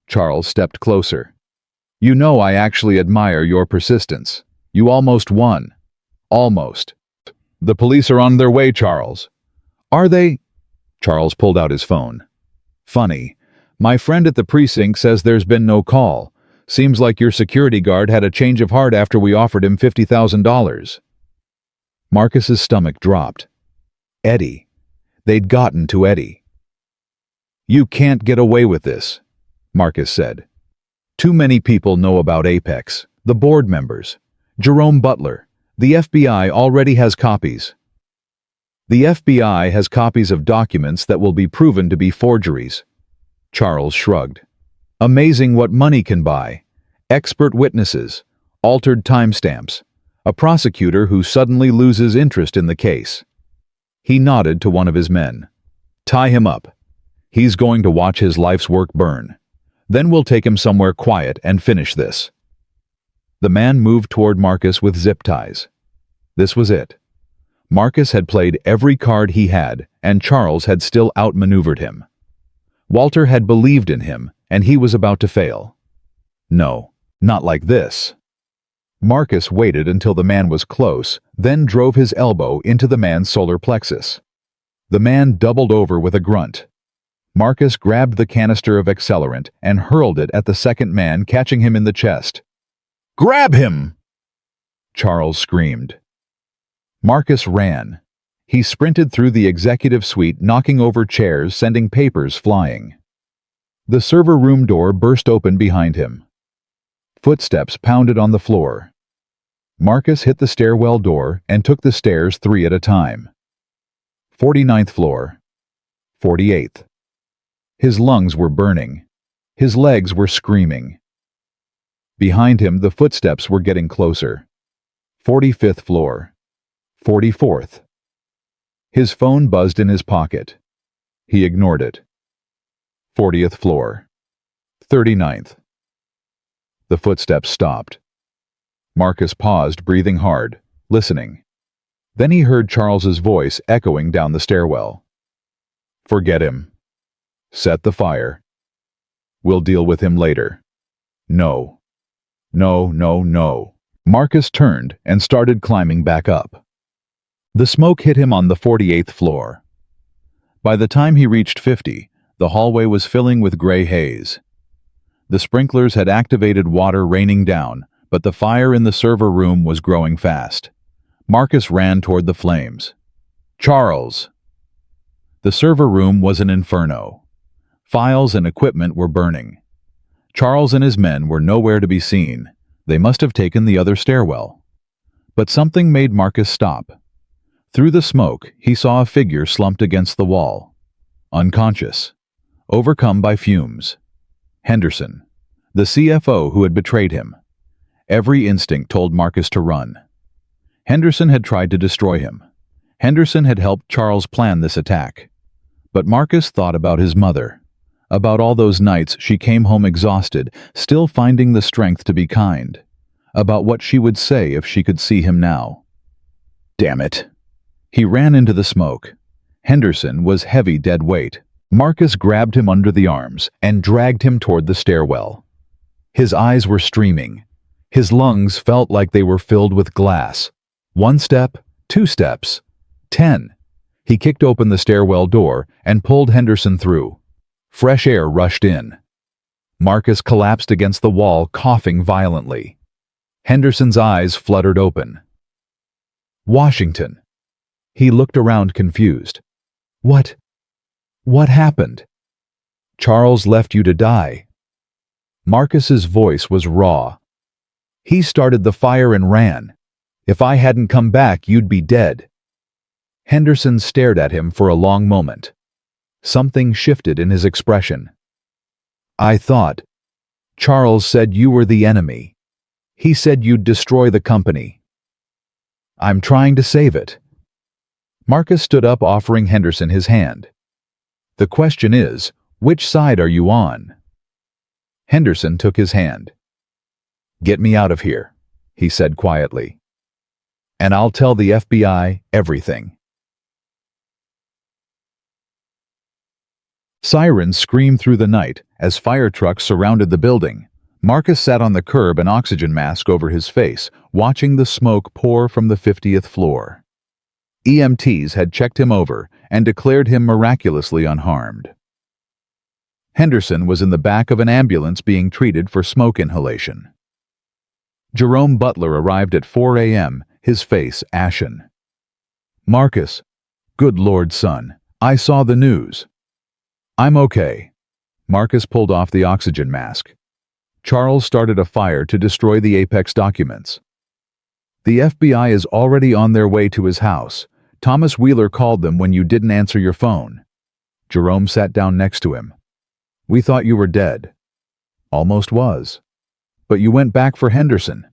Charles stepped closer. "You know I actually admire your persistence. You almost won. Almost." "The police are on their way, Charles." "Are they?" Charles pulled out his phone. "Funny. My friend at the precinct says there's been no call. Seems like your security guard had a change of heart after we offered him $50,000. Marcus's stomach dropped. Eddie. They'd gotten to Eddie. "You can't get away with this," Marcus said. "Too many people know about Apex. The board members. Jerome Butler. The FBI already has copies." "The FBI has copies of documents that will be proven to be forgeries." Charles shrugged. "Amazing what money can buy. Expert witnesses, altered timestamps, A prosecutor who suddenly loses interest in the case. He nodded to one of his men. "Tie him up. He's going to watch his life's work burn. Then we'll take him somewhere quiet and finish this." The man moved toward Marcus with zip ties. This was it. Marcus had played every card he had, and Charles had still outmaneuvered him. Walter had believed in him, and he was about to fail. No, not like this. Marcus waited until the man was close, then drove his elbow into the man's solar plexus. The man doubled over with a grunt. Marcus grabbed the canister of accelerant and hurled it at the second man, catching him in the chest. "Grab him!" Charles screamed. Marcus ran. He sprinted through the executive suite, knocking over chairs, sending papers flying. The server room door burst open behind him. Footsteps pounded on the floor. Marcus hit the stairwell door and took the stairs 3 at a time. 49th floor. 48th. His lungs were burning. His legs were screaming. Behind him, the footsteps were getting closer. 45th floor. 44th. His phone buzzed in his pocket. He ignored it. 40th floor. 39th. The footsteps stopped. Marcus paused, breathing hard, listening. Then he heard Charles's voice echoing down the stairwell. "Forget him. Set the fire. We'll deal with him later. No. No, no, no." Marcus turned and started climbing back up. The smoke hit him on the 48th floor. By the time he reached 50, the hallway was filling with gray haze. The sprinklers had activated water raining down, but the fire in the server room was growing fast. Marcus ran toward the flames. "Charles!" The server room was an inferno. Files and equipment were burning. Charles and his men were nowhere to be seen. They must have taken the other stairwell. But something made Marcus stop. Through the smoke, he saw a figure slumped against the wall. Unconscious. Overcome by fumes. Henderson, the CFO who had betrayed him. Every instinct told Marcus to run. Henderson had tried to destroy him. Henderson had helped Charles plan this attack. But Marcus thought about his mother, about all those nights she came home exhausted, still finding the strength to be kind, about what she would say if she could see him now. Damn it. He ran into the smoke. Henderson was heavy dead weight. Marcus grabbed him under the arms and dragged him toward the stairwell. His eyes were streaming. His lungs felt like they were filled with glass. 1 step, 2 steps, 10. He kicked open the stairwell door and pulled Henderson through. Fresh air rushed in. Marcus collapsed against the wall, coughing violently. Henderson's eyes fluttered open. Washington. He looked around confused. What happened? Charles left you to die. Marcus's voice was raw. He started the fire and ran. If I hadn't come back, you'd be dead. Henderson stared at him for a long moment. Something shifted in his expression. I thought. Charles said you were the enemy. He said you'd destroy the company. I'm trying to save it. Marcus stood up, offering Henderson his hand. The question is, which side are you on? Henderson took his hand. Get me out of here, he said quietly. And I'll tell the FBI everything. Sirens screamed through the night as fire trucks surrounded the building. Marcus sat on the curb, an oxygen mask over his face, watching the smoke pour from the 50th floor. EMTs had checked him over and declared him miraculously unharmed. Henderson was in the back of an ambulance being treated for smoke inhalation. Jerome Butler arrived at 4 a.m., his face ashen. Marcus, good Lord, son, I saw the news. I'm okay. Marcus pulled off the oxygen mask. Charles started a fire to destroy the Apex documents. The FBI is already on their way to his house. Thomas Wheeler called them when you didn't answer your phone. Jerome sat down next to him. We thought you were dead. Almost was. But you went back for Henderson.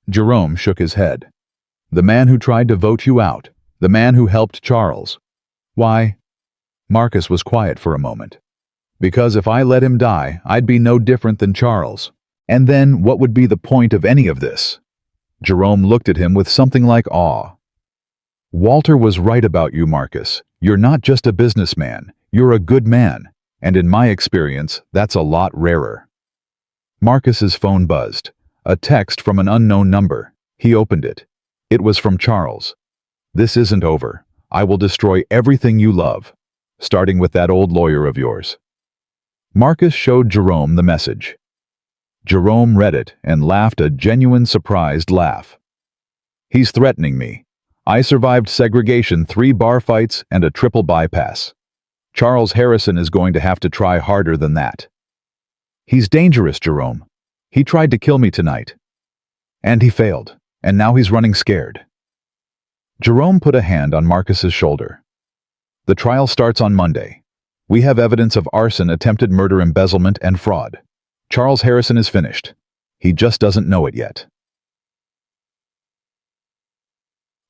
Jerome shook his head. The man who tried to vote you out. The man who helped Charles. Why? Marcus was quiet for a moment. Because if I let him die, I'd be no different than Charles. And then what would be the point of any of this? Jerome looked at him with something like awe. Walter was right about you, Marcus. You're not just a businessman. You're a good man. And in my experience, that's a lot rarer. Marcus's phone buzzed. A text from an unknown number. He opened it. It was from Charles. This isn't over. I will destroy everything you love, starting with that old lawyer of yours. Marcus showed Jerome the message. Jerome read it and laughed a genuine surprised laugh. He's threatening me. I survived segregation, 3 bar fights, and a triple bypass. Charles Harrison is going to have to try harder than that. He's dangerous, Jerome. He tried to kill me tonight. And he failed, and now he's running scared. Jerome put a hand on Marcus's shoulder. The trial starts on Monday. We have evidence of arson, attempted murder, embezzlement, and fraud. Charles Harrison is finished. He just doesn't know it yet.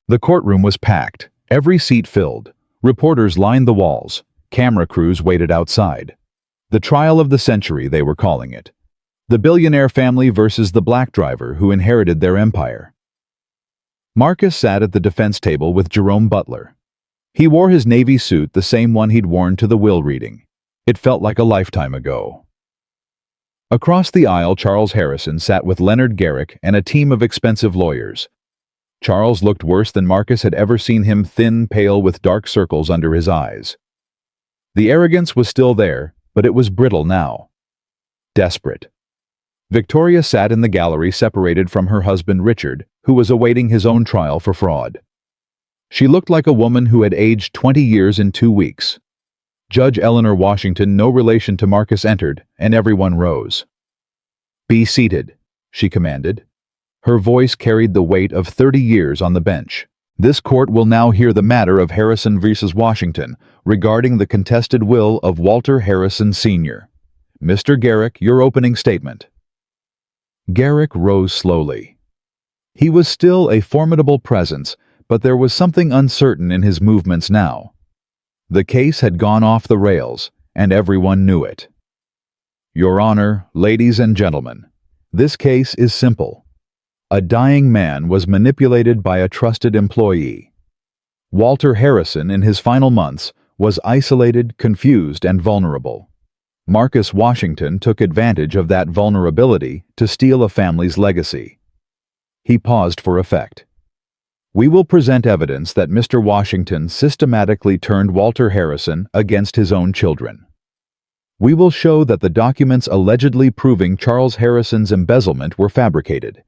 The courtroom was packed, every seat filled. Reporters lined the walls. Camera crews waited outside. The trial of the century, they were calling it. The billionaire family versus the black driver who inherited their empire. Marcus sat at the defense table with Jerome Butler. He wore his navy suit, the same one he'd worn to the will reading. It felt like a lifetime ago. Across the aisle, Charles Harrison sat with Leonard Garrick and a team of expensive lawyers. Charles looked worse than Marcus had ever seen him, thin, pale, with dark circles under his eyes. The arrogance was still there, but it was brittle now. Desperate. Victoria sat in the gallery, separated from her husband Richard, who was awaiting his own trial for fraud. She looked like a woman who had aged 20 years in 2 weeks. Judge Eleanor Washington, no relation to Marcus, entered, and everyone rose. "Be seated," she commanded. Her voice carried the weight of 30 years on the bench. "This court will now hear the matter of Harrison versus Washington regarding the contested will of Walter Harrison Sr. Mr. Garrick, your opening statement." Garrick rose slowly. He was still a formidable presence, but there was something uncertain in his movements now. The case had gone off the rails, and everyone knew it. "Your Honor, ladies and gentlemen, this case is simple. A dying man was manipulated by a trusted employee. Walter Harrison, in his final months, was isolated, confused, and vulnerable. Marcus Washington took advantage of that vulnerability to steal a family's legacy." He paused for effect. "We will present evidence that Mr. Washington systematically turned Walter Harrison against his own children. We will show that the documents allegedly proving Charles Harrison's embezzlement were fabricated,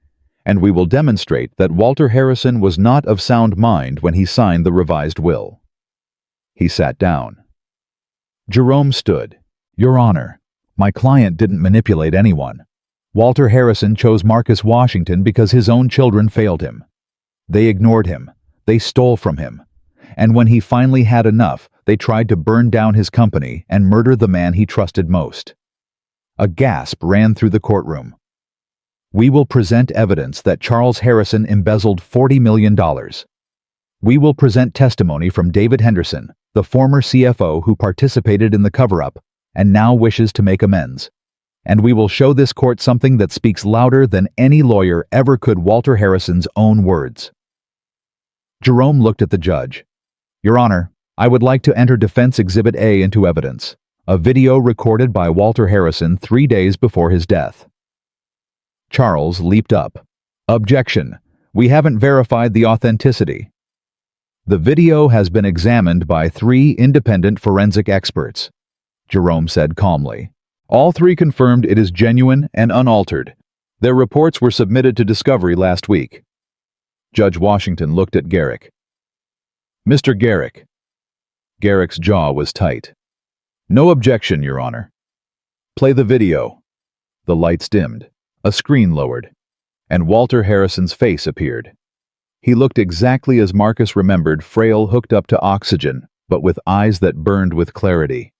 and we will demonstrate that Walter Harrison was not of sound mind when he signed the revised will." He sat down. Jerome stood. "Your Honor, my client didn't manipulate anyone. Walter Harrison chose Marcus Washington because his own children failed him. They ignored him. They stole from him. And when he finally had enough, they tried to burn down his company and murder the man he trusted most." A gasp ran through the courtroom. "We will present evidence that Charles Harrison embezzled $40 million. We will present testimony from David Henderson, the former CFO who participated in the cover-up and now wishes to make amends. And we will show this court something that speaks louder than any lawyer ever could: Walter Harrison's own words." Jerome looked at the judge. "Your Honor, I would like to enter Defense Exhibit A into evidence, a video recorded by Walter Harrison 3 days before his death." Charles leaped up. "Objection! We haven't verified the authenticity." "The video has been examined by 3 independent forensic experts," Jerome said calmly. "All 3 confirmed it is genuine and unaltered. Their reports were submitted to discovery last week." Judge Washington looked at Garrick. "Mr. Garrick." Garrick's jaw was tight. "No objection, Your Honor." "Play the video." The lights dimmed. A screen lowered, and Walter Harrison's face appeared. He looked exactly as Marcus remembered, frail, hooked up to oxygen, but with eyes that burned with clarity.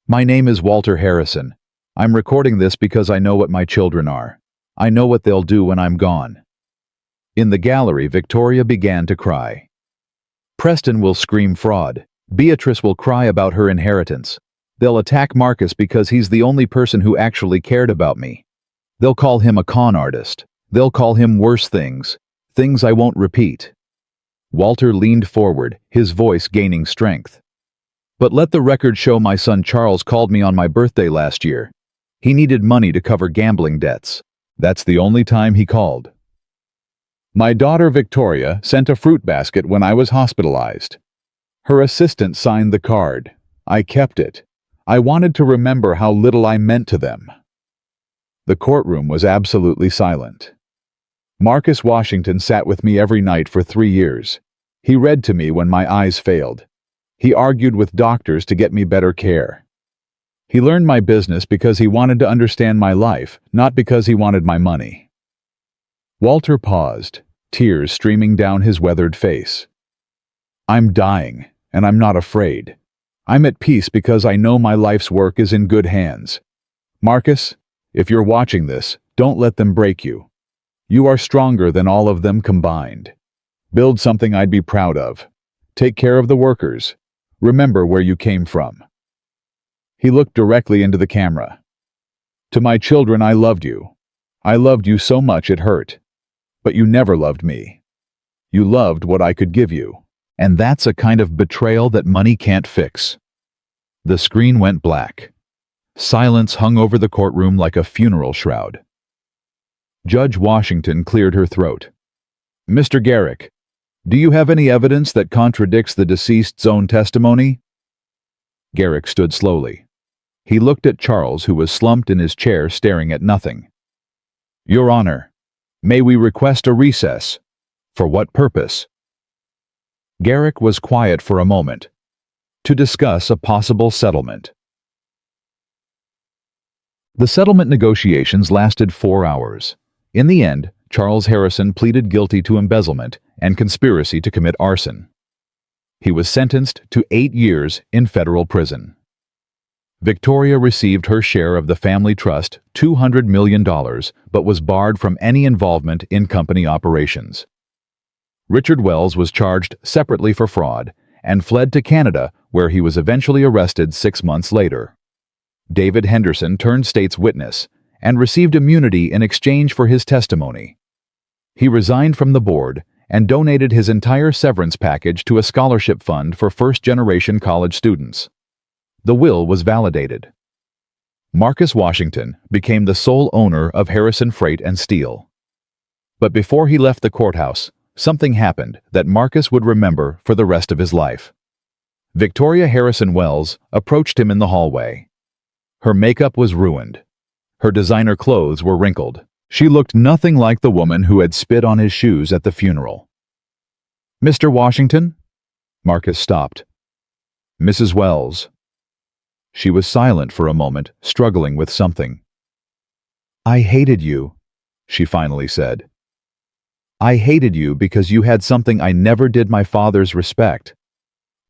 "My name is Walter Harrison. I'm recording this because I know what my children are. I know what they'll do when I'm gone." In the gallery, Victoria began to cry. Preston will scream fraud. Beatrice will cry about her inheritance. They'll attack Marcus because he's the only person who actually cared about me. They'll call him a con artist. They'll call him worse things, things I won't repeat. Walter leaned forward, his voice gaining strength. But let the record show my son Charles called me on my birthday last year. He needed money to cover gambling debts. That's the only time he called. My daughter Victoria sent a fruit basket when I was hospitalized. Her assistant signed the card. I kept it. I wanted to remember how little I meant to them. The courtroom was absolutely silent. Marcus Washington sat with me every night for 3 years. He read to me when my eyes failed. He argued with doctors to get me better care. He learned my business because he wanted to understand my life, not because he wanted my money. Walter paused, tears streaming down his weathered face. I'm dying, and I'm not afraid. I'm at peace because I know my life's work is in good hands. Marcus, if you're watching this, don't let them break you. You are stronger than all of them combined. Build something I'd be proud of. Take care of the workers. Remember where you came from. He looked directly into the camera. To my children, I loved you. I loved you so much it hurt. But you never loved me. You loved what I could give you. And that's a kind of betrayal that money can't fix. The screen went black. Silence hung over the courtroom like a funeral shroud. Judge Washington cleared her throat. Mr. Garrick, do you have any evidence that contradicts the deceased's own testimony? Garrick stood slowly. He looked at Charles, who was slumped in his chair staring at nothing. Your Honor, may we request a recess? For what purpose? Garrick was quiet for a moment, to discuss a possible settlement. The settlement negotiations lasted 4 hours. In the end, Charles Harrison pleaded guilty to embezzlement and conspiracy to commit arson. He was sentenced to 8 years in federal prison. Victoria received her share of the family trust, $200 million, but was barred from any involvement in company operations. Richard Wells was charged separately for fraud and fled to Canada, where he was eventually arrested 6 months later. David Henderson turned state's witness and received immunity in exchange for his testimony. He resigned from the board and donated his entire severance package to a scholarship fund for first-generation college students. The will was validated. Marcus Washington became the sole owner of Harrison Freight and Steel. But before he left the courthouse, something happened that Marcus would remember for the rest of his life. Victoria Harrison Wells approached him in the hallway. Her makeup was ruined. Her designer clothes were wrinkled. She looked nothing like the woman who had spit on his shoes at the funeral. Mr. Washington? Marcus stopped. Mrs. Wells. She was silent for a moment, struggling with something. I hated you, she finally said. I hated you because you had something I never did, my father's respect.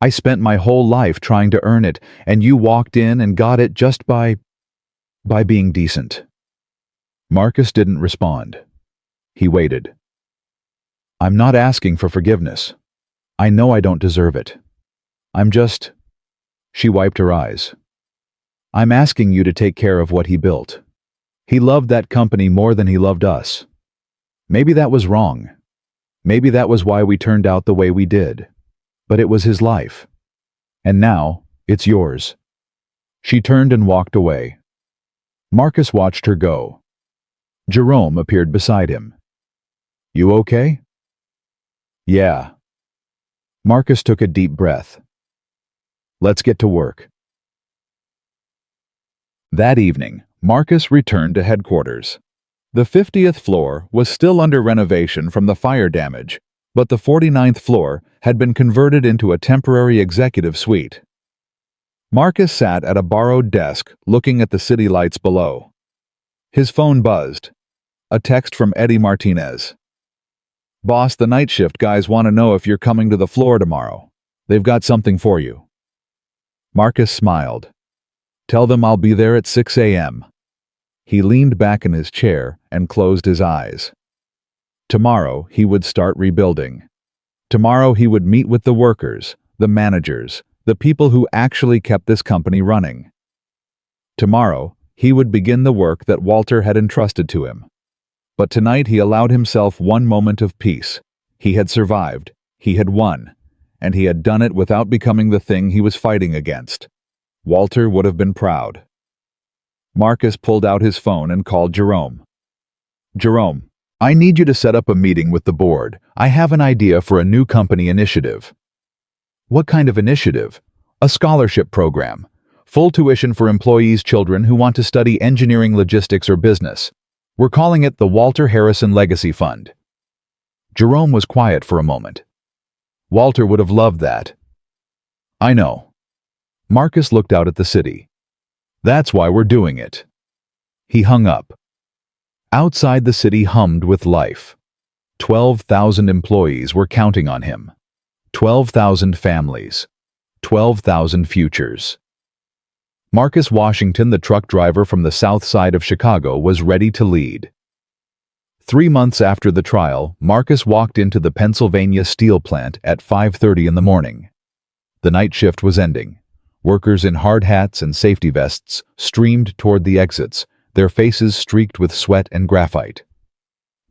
I spent my whole life trying to earn it, and you walked in and got it just by being decent. Marcus didn't respond. He waited. I'm not asking for forgiveness. I know I don't deserve it. I'm just... She wiped her eyes. I'm asking you to take care of what he built. He loved that company more than he loved us. Maybe that was wrong. Maybe that was why we turned out the way we did. But it was his life. And now, it's yours. She turned and walked away. Marcus watched her go. Jerome appeared beside him. You okay? Yeah. Marcus took a deep breath. Let's get to work. That evening, Marcus returned to headquarters. The 50th floor was still under renovation from the fire damage, but the 49th floor had been converted into a temporary executive suite. Marcus sat at a borrowed desk looking at the city lights below. His phone buzzed. A text from Eddie Martinez. Boss, the night shift guys want to know if you're coming to the floor tomorrow. They've got something for you. Marcus smiled. Tell them I'll be there at 6 a.m. He leaned back in his chair and closed his eyes. Tomorrow, he would start rebuilding. Tomorrow, he would meet with the workers, the managers, the people who actually kept this company running. Tomorrow, he would begin the work that Walter had entrusted to him. But tonight he allowed himself one moment of peace. He had survived, he had won, and he had done it without becoming the thing he was fighting against. Walter would have been proud. Marcus pulled out his phone and called Jerome. Jerome, I need you to set up a meeting with the board. I have an idea for a new company initiative. What kind of initiative? A scholarship program. Full tuition for employees' children who want to study engineering, logistics, or business. We're calling it the Walter Harrison Legacy Fund. Jerome was quiet for a moment. Walter would have loved that. I know. Marcus looked out at the city. That's why we're doing it. He hung up. Outside the city hummed with life. 12,000 employees were counting on him. 12,000 families. 12,000 futures. Marcus Washington, the truck driver from the south side of Chicago, was ready to lead. 3 months after the trial, Marcus walked into the Pennsylvania steel plant at 5:30 in the morning. The night shift was ending. Workers in hard hats and safety vests streamed toward the exits, their faces streaked with sweat and graphite.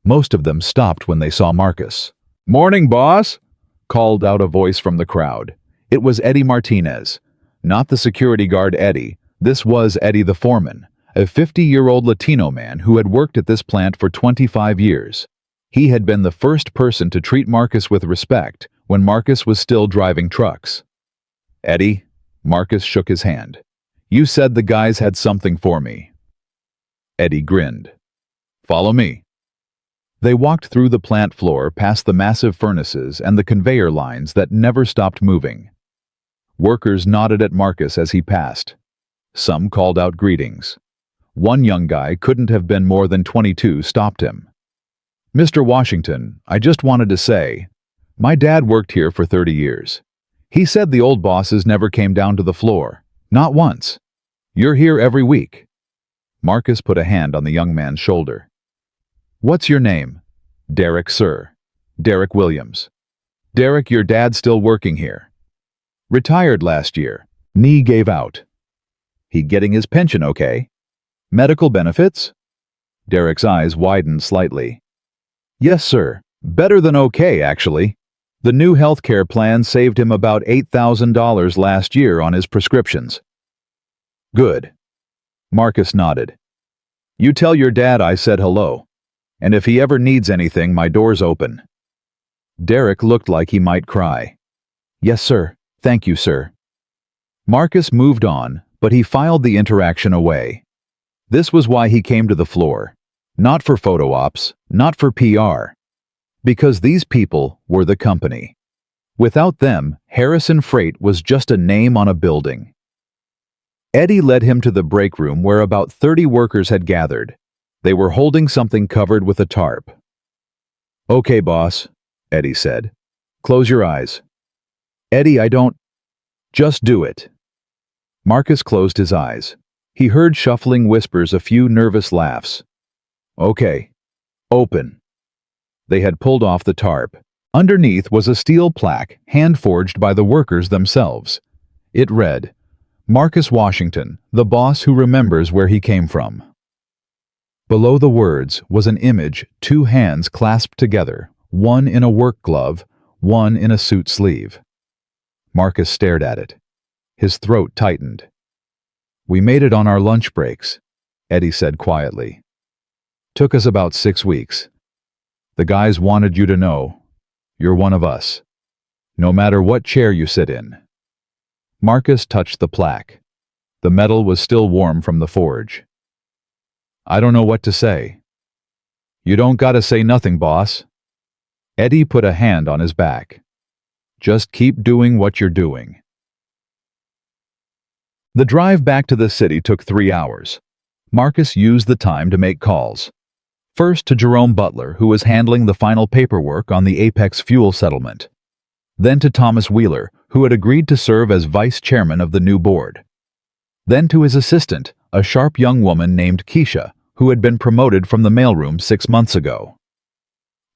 Most of them stopped when they saw Marcus. "Morning, boss," called out a voice from the crowd. It was Eddie Martinez. Not the security guard Eddie. This was Eddie the foreman, a 50-year-old Latino man who had worked at this plant for 25 years. He had been the first person to treat Marcus with respect when Marcus was still driving trucks. "Eddie," Marcus shook his hand. "You said the guys had something for me." Eddie grinned. "Follow me." They walked through the plant floor past the massive furnaces and the conveyor lines that never stopped moving. Workers nodded at Marcus as he passed. Some called out greetings. One young guy, couldn't have been more than 22, stopped him. "Mr. Washington, I just wanted to say, my dad worked here for 30 years. He said the old bosses never came down to the floor. Not once. You're here every week." Marcus put a hand on the young man's shoulder. "What's your name?" "Derek, sir. Derek Williams." "Derek, your dad's still working here." "Retired last year. Knee gave out." "He getting his pension okay? Medical benefits?" Derek's eyes widened slightly. "Yes, sir. Better than okay, actually. The new healthcare plan saved him about $8,000 last year on his prescriptions." "Good." Marcus nodded. "You tell your dad I said hello. And if he ever needs anything, my door's open." Derek looked like he might cry. "Yes, sir. Thank you, sir." Marcus moved on, but he filed the interaction away. This was why he came to the floor. Not for photo ops, not for PR. Because these people were the company. Without them, Harrison Freight was just a name on a building. Eddie led him to the break room where about 30 workers had gathered. They were holding something covered with a tarp. "Okay, boss," Eddie said. "Close your eyes." "Eddie, I don't—" "Just do it." Marcus closed his eyes. He heard shuffling whispers, a few nervous laughs. "Okay. Open." They had pulled off the tarp. Underneath was a steel plaque, hand-forged by the workers themselves. It read, "Marcus Washington, the boss who remembers where he came from." Below the words was an image, 2 hands clasped together, one in a work glove, one in a suit sleeve. Marcus stared at it. His throat tightened. "We made it on our lunch breaks," Eddie said quietly. "Took us about 6 weeks. The guys wanted you to know, you're one of us. No matter what chair you sit in." Marcus touched the plaque. The metal was still warm from the forge. "I don't know what to say." "You don't gotta say nothing, boss." Eddie put a hand on his back. "Just keep doing what you're doing." The drive back to the city took 3 hours. Marcus used the time to make calls. First to Jerome Butler, who was handling the final paperwork on the Apex fuel settlement. Then to Thomas Wheeler, who had agreed to serve as vice chairman of the new board. Then to his assistant, a sharp young woman named Keisha, who had been promoted from the mailroom 6 months ago.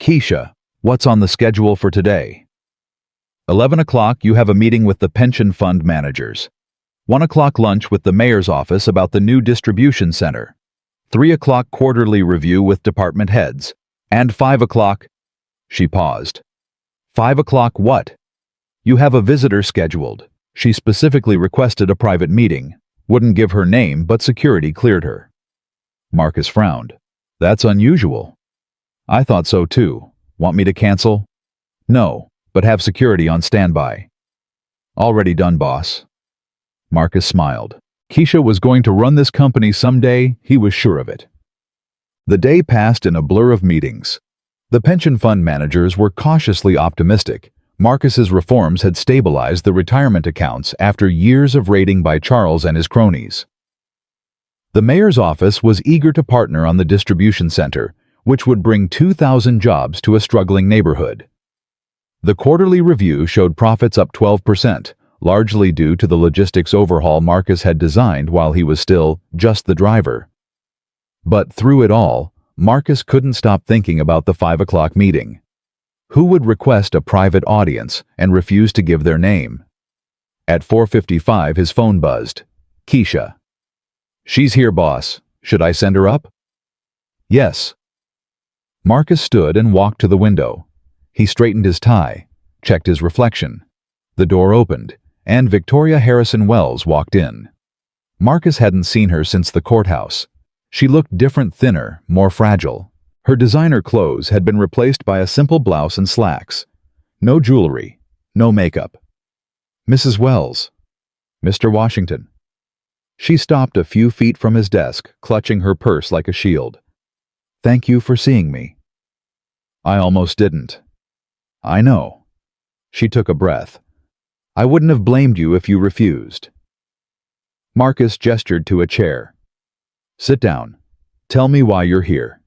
Keisha, what's on the schedule for today? 11 o'clock, you have a meeting with the pension fund managers. 1 o'clock lunch with the mayor's office about the new distribution center. 3 o'clock quarterly review with department heads. And 5 o'clock... She paused. 5 o'clock what? You have a visitor scheduled. She specifically requested a private meeting. Wouldn't give her name, but security cleared her. Marcus frowned. That's unusual. I thought so too. Want me to cancel? No, but have security on standby. Already done, boss. Marcus smiled. Keisha was going to run this company someday, he was sure of it. The day passed in a blur of meetings. The pension fund managers were cautiously optimistic. Marcus's reforms had stabilized the retirement accounts after years of raiding by Charles and his cronies. The mayor's office was eager to partner on the distribution center, which would bring 2,000 jobs to a struggling neighborhood. The quarterly review showed profits up 12%, largely due to the logistics overhaul Marcus had designed while he was still just the driver. But through it all, Marcus couldn't stop thinking about the 5 o'clock meeting. Who would request a private audience and refuse to give their name? At 4:55, his phone buzzed. Keisha. She's here, boss. Should I send her up? Yes. Marcus stood and walked to the window. He straightened his tie, checked his reflection. The door opened, and Victoria Harrison Wells walked in. Marcus hadn't seen her since the courthouse. She looked different, thinner, more fragile. Her designer clothes had been replaced by a simple blouse and slacks. No jewelry, no makeup. Mrs. Wells. Mr. Washington. She stopped a few feet from his desk, clutching her purse like a shield. Thank you for seeing me. I almost didn't. I know. She took a breath. I wouldn't have blamed you if you refused. Marcus gestured to a chair. Sit down. Tell me why you're here.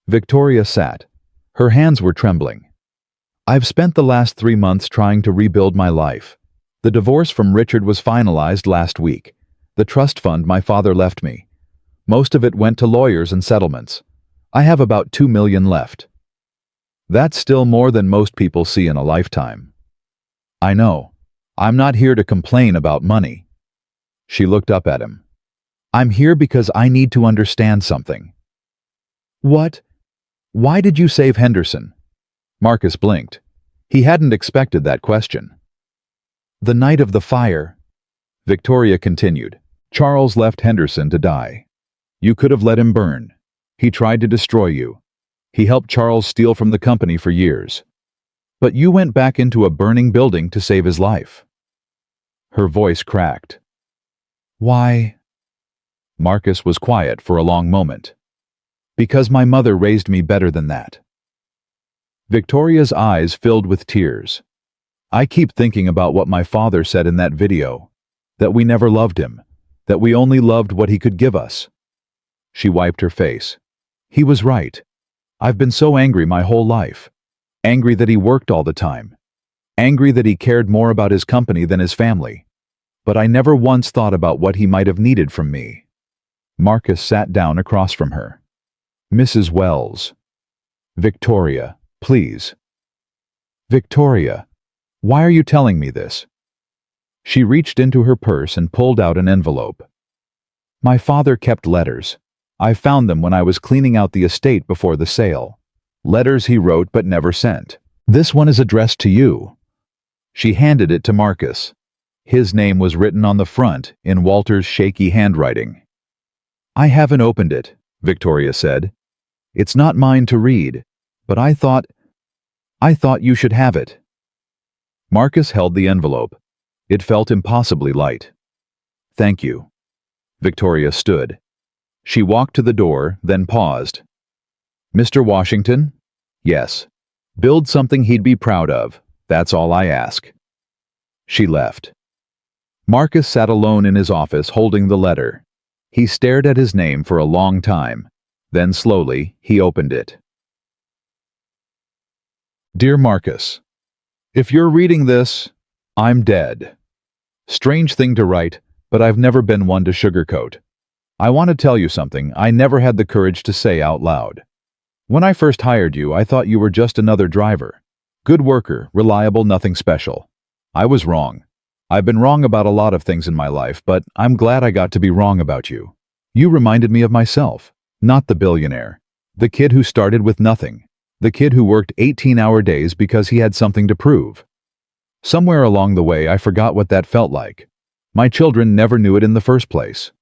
Victoria sat. Her hands were trembling. I've spent the last 3 months trying to rebuild my life. The divorce from Richard was finalized last week. The trust fund my father left me. Most of it went to lawyers and settlements. I have about $2 million left. That's still more than most people see in a lifetime. I know. I'm not here to complain about money. She looked up at him. I'm here because I need to understand something. What? Why did you save Henderson? Marcus blinked. He hadn't expected that question. The night of the fire, Victoria continued. Charles left Henderson to die. You could have let him burn. He tried to destroy you. He helped Charles steal from the company for years. But you went back into a burning building to save his life. Her voice cracked. Why? Marcus was quiet for a long moment. Because my mother raised me better than that. Victoria's eyes filled with tears. I keep thinking about what my father said in that video, that we never loved him, that we only loved what he could give us. She wiped her face. He was right. I've been so angry my whole life. Angry that he worked all the time. Angry that he cared more about his company than his family. But I never once thought about what he might have needed from me. Marcus sat down across from her. Mrs. Wells. Victoria, please. Victoria, why are you telling me this? She reached into her purse and pulled out an envelope. My father kept letters. I found them when I was cleaning out the estate before the sale. Letters he wrote but never sent. This one is addressed to you. She handed it to Marcus. His name was written on the front in Walter's shaky handwriting. I haven't opened it, Victoria said. It's not mine to read, but I thought you should have it. Marcus held the envelope. It felt impossibly light. Thank you. Victoria stood. She walked to the door, then paused. Mr. Washington? Yes. Build something he'd be proud of. That's all I ask. She left. Marcus sat alone in his office holding the letter. He stared at his name for a long time. Then slowly, he opened it. Dear Marcus, if you're reading this, I'm dead. Strange thing to write, but I've never been one to sugarcoat. I want to tell you something I never had the courage to say out loud. When I first hired you, I thought you were just another driver. Good worker, reliable, nothing special. I was wrong. I've been wrong about a lot of things in my life, but I'm glad I got to be wrong about you. You reminded me of myself, not the billionaire. The kid who started with nothing. The kid who worked 18-hour days because he had something to prove. Somewhere along the way, I forgot what that felt like. My children never knew it in the first place.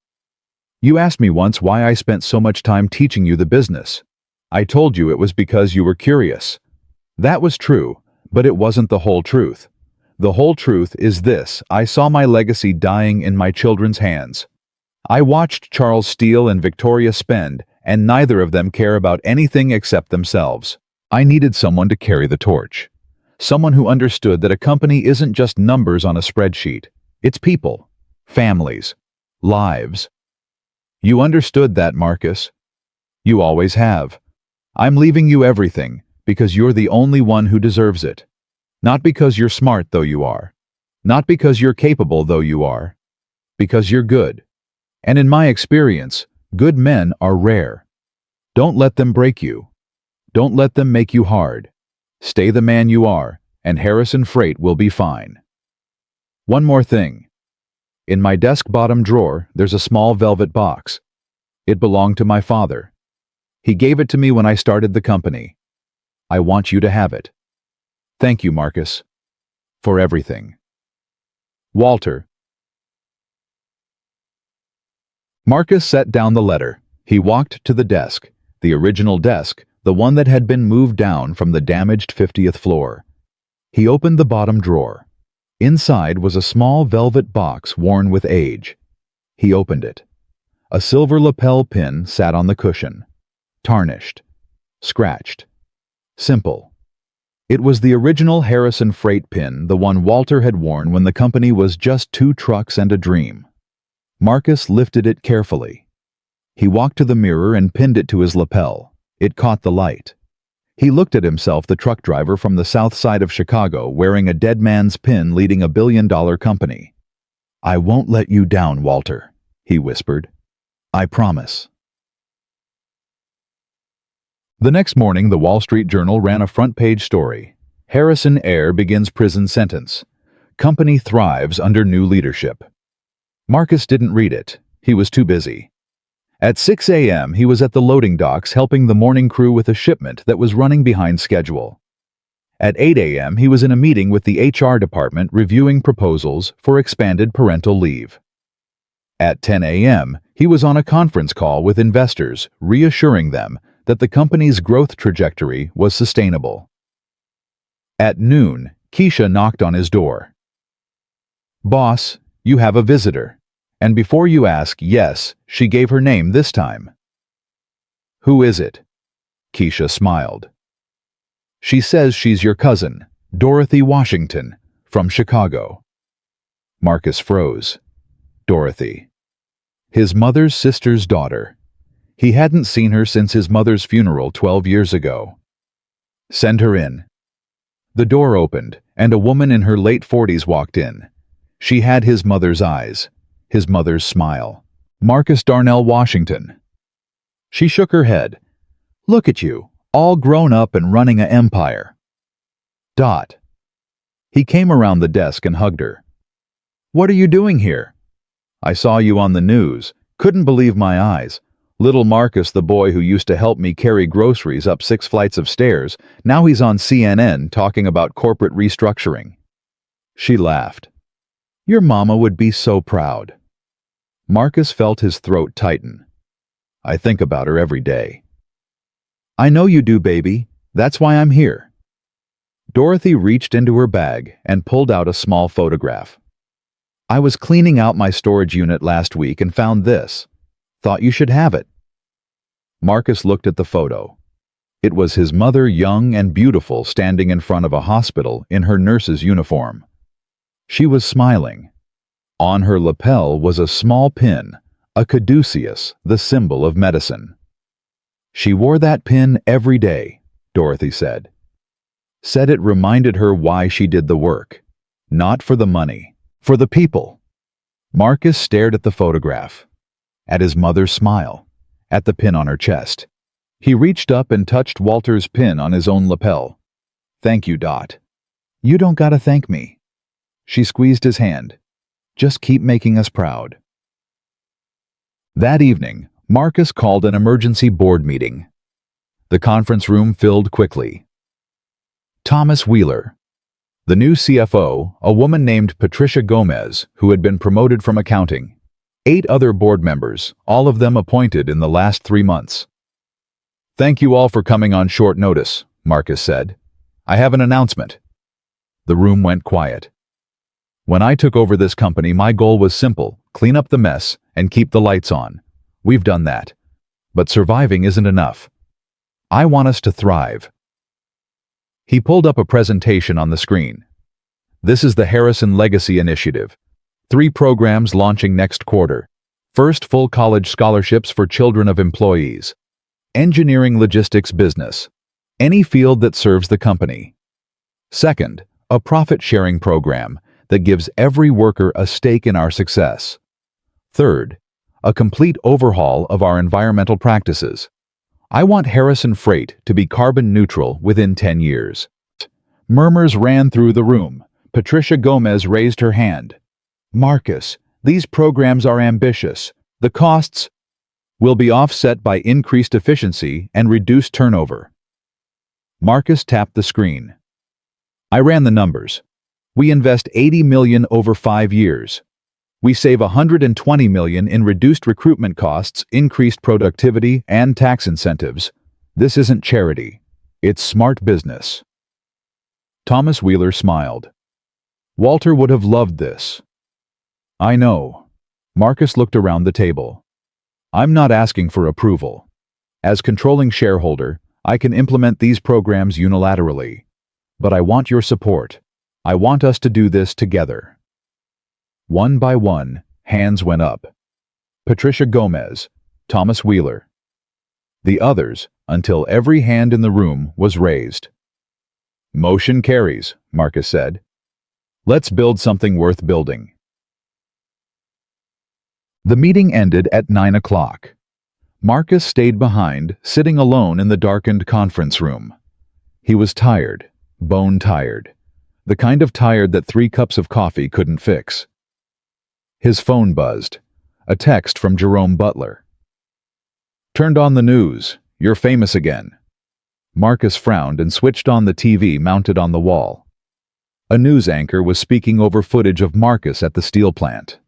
You asked me once why I spent so much time teaching you the business. I told you it was because you were curious. That was true, but it wasn't the whole truth. The whole truth is this: I saw my legacy dying in my children's hands. I watched Charles steal and Victoria spend, and neither of them care about anything except themselves. I needed someone to carry the torch. Someone who understood that a company isn't just numbers on a spreadsheet. It's people, families, lives. You understood that, Marcus. You always have. I'm leaving you everything because you're the only one who deserves it. Not because you're smart, though you are. Not because you're capable, though you are. Because you're good. And in my experience, good men are rare. Don't let them break you. Don't let them make you hard. Stay the man you are, and Harrison Freight will be fine. One more thing. In my desk bottom drawer, there's a small velvet box. It belonged to my father. He gave it to me when I started the company. I want you to have it. Thank you, Marcus, for everything. Walter. Marcus set down the letter. He walked to the desk, the original desk, the one that had been moved down from the damaged 50th floor. He opened the bottom drawer. Inside was a small velvet box worn with age. He opened it. A silver lapel pin sat on the cushion. Tarnished. Scratched. Simple. It was the original Harrison Freight pin, the one Walter had worn when the company was just 2 trucks and a dream. Marcus lifted it carefully. He walked to the mirror and pinned it to his lapel. It caught the light. He looked at himself, the truck driver from the south side of Chicago, wearing a dead man's pin leading a billion-dollar company. "I won't let you down, Walter," he whispered. "I promise." The next morning, the Wall Street Journal ran a front-page story. Harrison heir begins prison sentence. Company thrives under new leadership. Marcus didn't read it. He was too busy. At 6 a.m., he was at the loading docks helping the morning crew with a shipment that was running behind schedule. At 8 a.m., he was in a meeting with the HR department reviewing proposals for expanded parental leave. At 10 a.m., he was on a conference call with investors, reassuring them that the company's growth trajectory was sustainable. At noon, Keisha knocked on his door. "Boss, you have a visitor." And before you ask, yes, she gave her name this time. "Who is it?" Keisha smiled. "She says she's your cousin, Dorothy Washington, from Chicago." Marcus froze. Dorothy. His mother's sister's daughter. He hadn't seen her since his mother's funeral 12 years ago. "Send her in." The door opened, and a woman in her late 40s walked in. She had his mother's eyes. His mother's smile. "Marcus Darnell Washington." She shook her head. "Look at you, all grown up and running an empire." Dot. He came around the desk and hugged her. "What are you doing here?" "I saw you on the news. Couldn't believe my eyes. Little Marcus, the boy who used to help me carry groceries up 6 flights of stairs, now he's on CNN talking about corporate restructuring." She laughed. "Your mama would be so proud." Marcus felt his throat tighten. "I think about her every day." "I know you do, baby. That's why I'm here." Dorothy reached into her bag and pulled out a small photograph. "I was cleaning out my storage unit last week and found this. Thought you should have it." Marcus looked at the photo. It was his mother, young and beautiful, standing in front of a hospital in her nurse's uniform. She was smiling. On her lapel was a small pin, a caduceus, the symbol of medicine. She wore that pin every day, Dorothy said. Said it reminded her why she did the work. Not for the money, for the people. Marcus stared at the photograph, at his mother's smile, at the pin on her chest. He reached up and touched Walter's pin on his own lapel. "Thank you, Dot." "You don't gotta thank me." She squeezed his hand. "Just keep making us proud." That evening, Marcus called an emergency board meeting. The conference room filled quickly. Thomas Wheeler, the new CFO, a woman named Patricia Gomez, who had been promoted from accounting, 8 other board members, all of them appointed in the last 3 months. "Thank you all for coming on short notice," Marcus said. "I have an announcement." The room went quiet. "When I took over this company, my goal was simple: clean up the mess and keep the lights on. We've done that. But surviving isn't enough. I want us to thrive." He pulled up a presentation on the screen. "This is the Harrison Legacy Initiative. 3 programs launching next quarter. First, full college scholarships for children of employees. Engineering, logistics, business. Any field that serves the company. Second, a profit-sharing program that gives every worker a stake in our success. Third, a complete overhaul of our environmental practices. I want Harrison Freight to be carbon neutral within 10 years. Murmurs ran through the room. Patricia Gomez raised her hand. "Marcus, these programs are ambitious. The costs will be offset by increased efficiency and reduced turnover." Marcus tapped the screen. "I ran the numbers. We invest $80 million over 5 years. We save $120 million in reduced recruitment costs, increased productivity, and tax incentives. This isn't charity. It's smart business." Thomas Wheeler smiled. "Walter would have loved this." "I know." Marcus looked around the table. "I'm not asking for approval. As controlling shareholder, I can implement these programs unilaterally. But I want your support. I want us to do this together." One by one, hands went up. Patricia Gomez, Thomas Wheeler. The others, until every hand in the room was raised. "Motion carries," Marcus said. "Let's build something worth building." The meeting ended at 9 o'clock. Marcus stayed behind, sitting alone in the darkened conference room. He was tired, bone tired, the kind of tired that 3 cups of coffee couldn't fix. His phone buzzed. A text from Jerome Butler. "Turned on the news. You're famous again." Marcus frowned and switched on the TV mounted on the wall. A news anchor was speaking over footage of Marcus at the steel plant.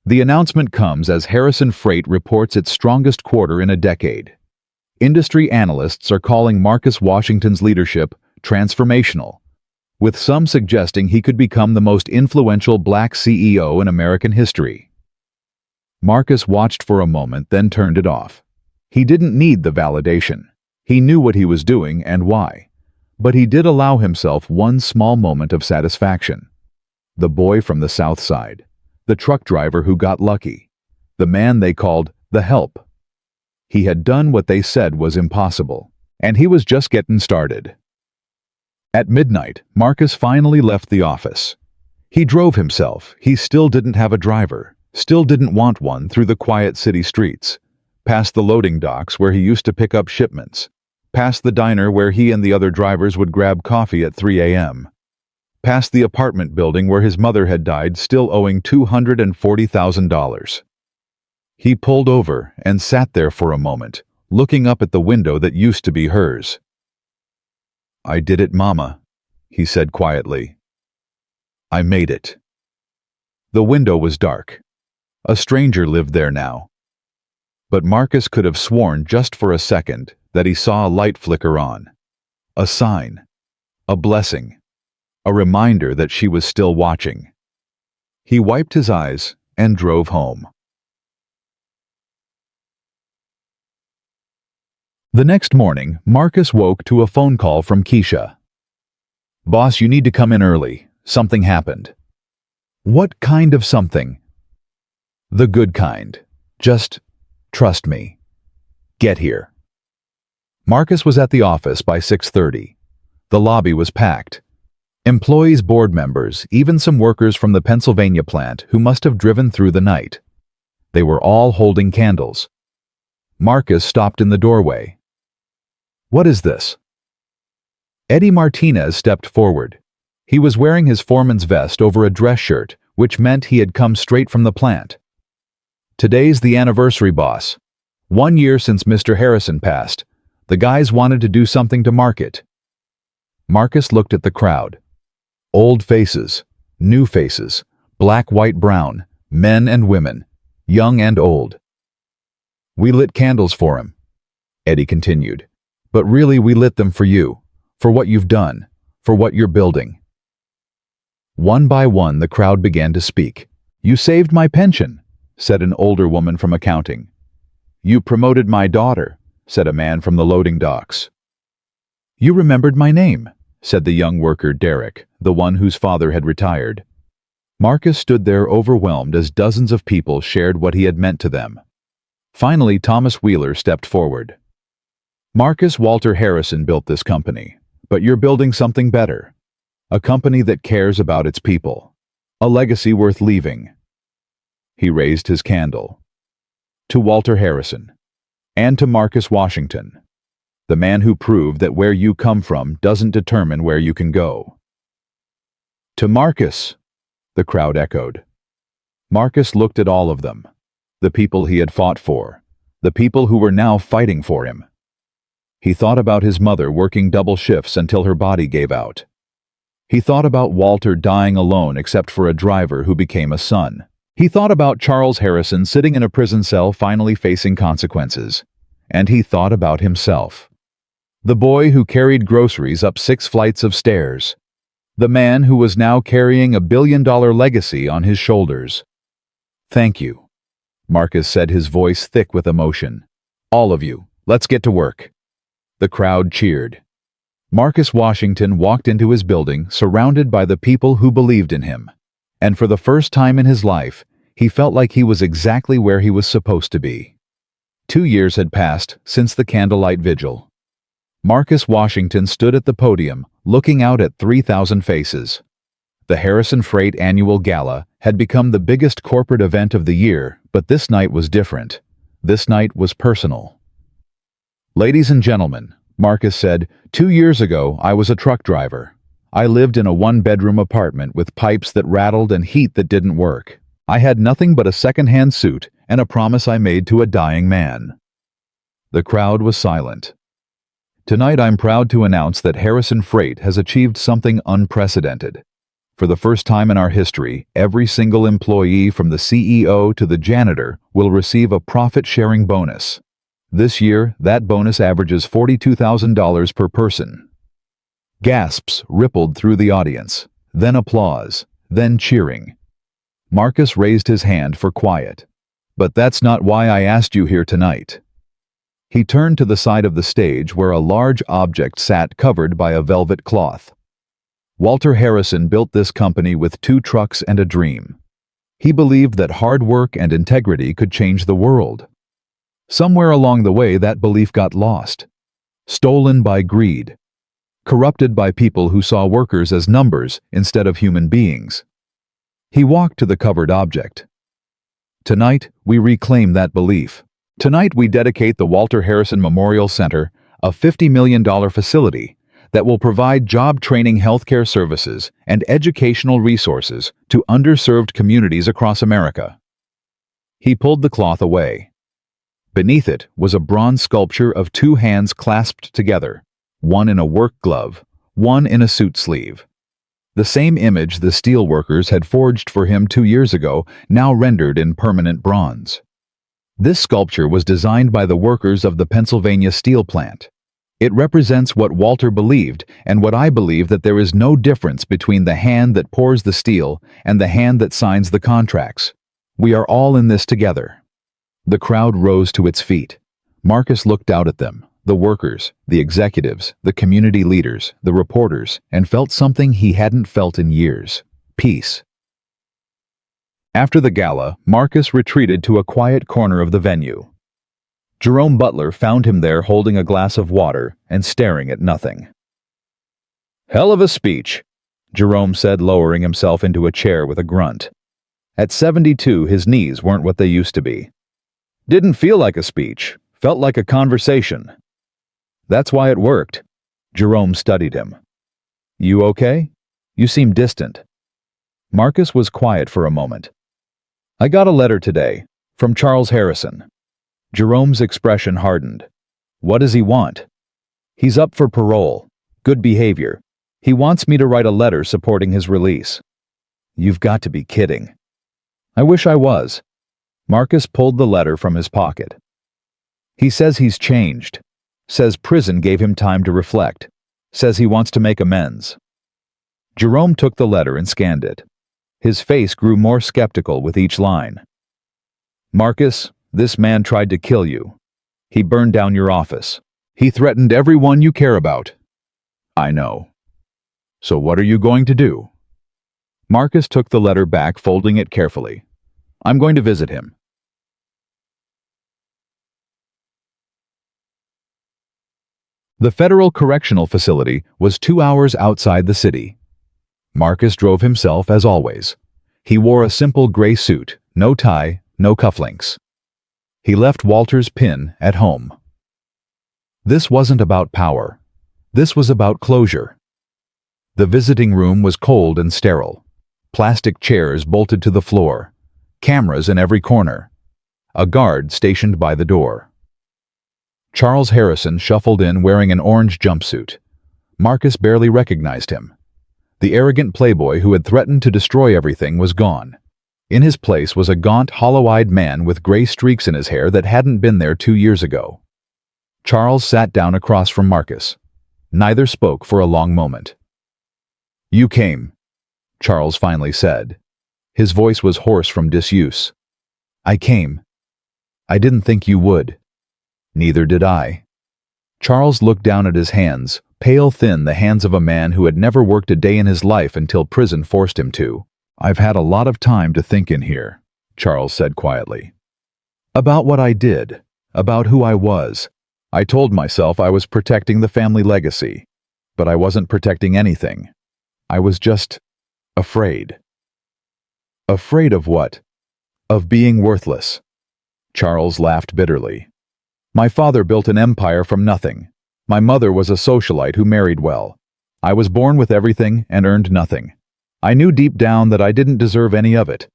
The announcement comes as Harrison Freight reports its strongest quarter in a decade. Industry analysts are calling Marcus Washington's leadership transformational, with some suggesting he could become the most influential black CEO in American history. Marcus watched for a moment, then turned it off. He didn't need the validation. He knew what he was doing and why. But he did allow himself one small moment of satisfaction. The boy from the South Side, the truck driver who got lucky, the man they called the Help. He had done what they said was impossible, and he was just getting started. At midnight, Marcus finally left the office. He drove himself. He still didn't have a driver, still didn't want one, through the quiet city streets, past the loading docks where he used to pick up shipments, past the diner where he and the other drivers would grab coffee at 3 a.m., past the apartment building where his mother had died, still owing $240,000. He pulled over and sat there for a moment, looking up at the window that used to be hers. "I did it, Mama," he said quietly. "I made it." The window was dark. A stranger lived there now. But Marcus could have sworn just for a second that he saw a light flicker on. A sign. A blessing. A reminder that she was still watching. He wiped his eyes and drove home. The next morning, Marcus woke to a phone call from Keisha. "Boss, you need to come in early. Something happened." "What kind of something?" "The good kind. Just trust me. Get here." Marcus was at the office by 6:30. The lobby was packed. Employees, board members, even some workers from the Pennsylvania plant who must have driven through the night. They were all holding candles. Marcus stopped in the doorway. What is this? Eddie Martinez stepped forward. He was wearing his foreman's vest over a dress shirt, which meant he had come straight from the plant. Today's the anniversary, boss. 1 year since Mr. Harrison passed. The guys wanted to do something to mark it. Marcus looked at the crowd. Old faces, new faces, black, white, brown, men and women, young and old. We lit candles for him, Eddie continued. But really we lit them for you, for what you've done, for what you're building. One by one the crowd began to speak. You saved my pension, said an older woman from accounting. You promoted my daughter, said a man from the loading docks. You remembered my name, said the young worker Derek, the one whose father had retired. Marcus stood there overwhelmed as dozens of people shared what he had meant to them. Finally, Thomas Wheeler stepped forward. Marcus Walter Harrison built this company, but you're building something better. A company that cares about its people. A legacy worth leaving. He raised his candle. To Walter Harrison, and to Marcus Washington, the man who proved that where you come from doesn't determine where you can go. To Marcus, the crowd echoed. Marcus looked at all of them, the people he had fought for, the people who were now fighting for him. He thought about his mother working double shifts until her body gave out. He thought about Walter dying alone except for a driver who became a son. He thought about Charles Harrison sitting in a prison cell finally facing consequences. And he thought about himself. The boy who carried groceries up 6 flights of stairs. The man who was now carrying a billion-dollar legacy on his shoulders. Thank you, Marcus said, his voice thick with emotion. All of you, let's get to work. The crowd cheered. Marcus Washington walked into his building surrounded by the people who believed in him. And for the first time in his life, he felt like he was exactly where he was supposed to be. 2 years had passed since the candlelight vigil. Marcus Washington stood at the podium, looking out at 3,000 faces. The Harrison Freight Annual Gala had become the biggest corporate event of the year, but this night was different. This night was personal. Ladies and gentlemen, Marcus said, 2 years ago I was a truck driver. I lived in a 1-bedroom apartment with pipes that rattled and heat that didn't work. I had nothing but a second-hand suit and a promise I made to a dying man. The crowd was silent. Tonight I'm proud to announce that Harrison Freight has achieved something unprecedented. For the first time in our history, every single employee from the CEO to the janitor will receive a profit-sharing bonus. This year, that bonus averages $42,000 per person. Gasps rippled through the audience, then applause, then cheering. Marcus raised his hand for quiet. But that's not why I asked you here tonight. He turned to the side of the stage where a large object sat covered by a velvet cloth. Walter Harrison built this company with 2 trucks and a dream. He believed that hard work and integrity could change the world. Somewhere along the way, that belief got lost. Stolen by greed. Corrupted by people who saw workers as numbers instead of human beings. He walked to the covered object. Tonight, we reclaim that belief. Tonight, we dedicate the Walter Harrison Memorial Center, a $50 million facility that will provide job-training healthcare services and educational resources to underserved communities across America. He pulled the cloth away. Beneath it was a bronze sculpture of 2 hands clasped together, one in a work glove, one in a suit sleeve. The same image the steel workers had forged for him 2 years ago, now rendered in permanent bronze. This sculpture was designed by the workers of the Pennsylvania steel plant. It represents what Walter believed and what I believe, that there is no difference between the hand that pours the steel and the hand that signs the contracts. We are all in this together. The crowd rose to its feet. Marcus looked out at them, the workers, the executives, the community leaders, the reporters, and felt something he hadn't felt in years: peace. After the gala, Marcus retreated to a quiet corner of the venue. Jerome Butler found him there holding a glass of water and staring at nothing. "Hell of a speech," Jerome said, lowering himself into a chair with a grunt. At 72, his knees weren't what they used to be. "Didn't feel like a speech, felt like a conversation." That's why it worked. Jerome studied him. You okay? You seem distant. Marcus was quiet for a moment. I got a letter today, from Charles Harrison. Jerome's expression hardened. What does he want? He's up for parole. Good behavior. He wants me to write a letter supporting his release. You've got to be kidding. I wish I was. Marcus pulled the letter from his pocket. He says he's changed. Says prison gave him time to reflect. Says he wants to make amends. Jerome took the letter and scanned it. His face grew more skeptical with each line. Marcus, this man tried to kill you. He burned down your office. He threatened everyone you care about. I know. So what are you going to do? Marcus took the letter back, folding it carefully. I'm going to visit him. The federal correctional facility was 2 hours outside the city. Marcus drove himself as always. He wore a simple gray suit, no tie, no cufflinks. He left Walter's pin at home. This wasn't about power. This was about closure. The visiting room was cold and sterile. Plastic chairs bolted to the floor. Cameras in every corner. A guard stationed by the door. Charles Harrison shuffled in wearing an orange jumpsuit. Marcus barely recognized him. The arrogant playboy who had threatened to destroy everything was gone. In his place was a gaunt, hollow-eyed man with gray streaks in his hair that hadn't been there 2 years ago. Charles sat down across from Marcus. Neither spoke for a long moment. You came, Charles finally said. His voice was hoarse from disuse. I came. I didn't think you would. Neither did I. Charles looked down at his hands, pale thin, the hands of a man who had never worked a day in his life until prison forced him to. I've had a lot of time to think in here, Charles said quietly. About what I did, about who I was. I told myself I was protecting the family legacy, but I wasn't protecting anything. I was just afraid. Afraid of what? Of being worthless. Charles laughed bitterly. My father built an empire from nothing. My mother was a socialite who married well. I was born with everything and earned nothing. I knew deep down that I didn't deserve any of it.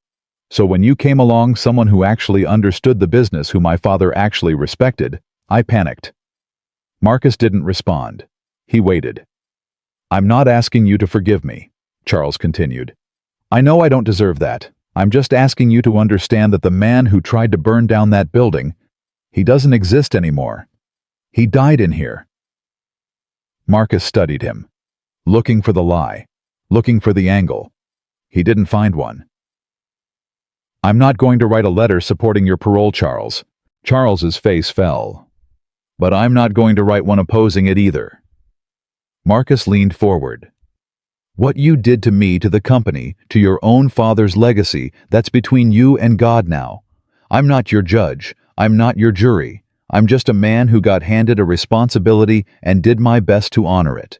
So when you came along, someone who actually understood the business, who my father actually respected, I panicked. Marcus didn't respond. He waited. I'm not asking you to forgive me, Charles continued. I know I don't deserve that. I'm just asking you to understand that the man who tried to burn down that building, he doesn't exist anymore. He died in here. Marcus studied him, looking for the lie, looking for the angle. He didn't find one. I'm not going to write a letter supporting your parole, Charles. Charles's face fell. But I'm not going to write one opposing it either. Marcus leaned forward. What you did to me, to the company, to your own father's legacy, that's between you and God now. I'm not your judge. I'm not your jury. I'm just a man who got handed a responsibility and did my best to honor it.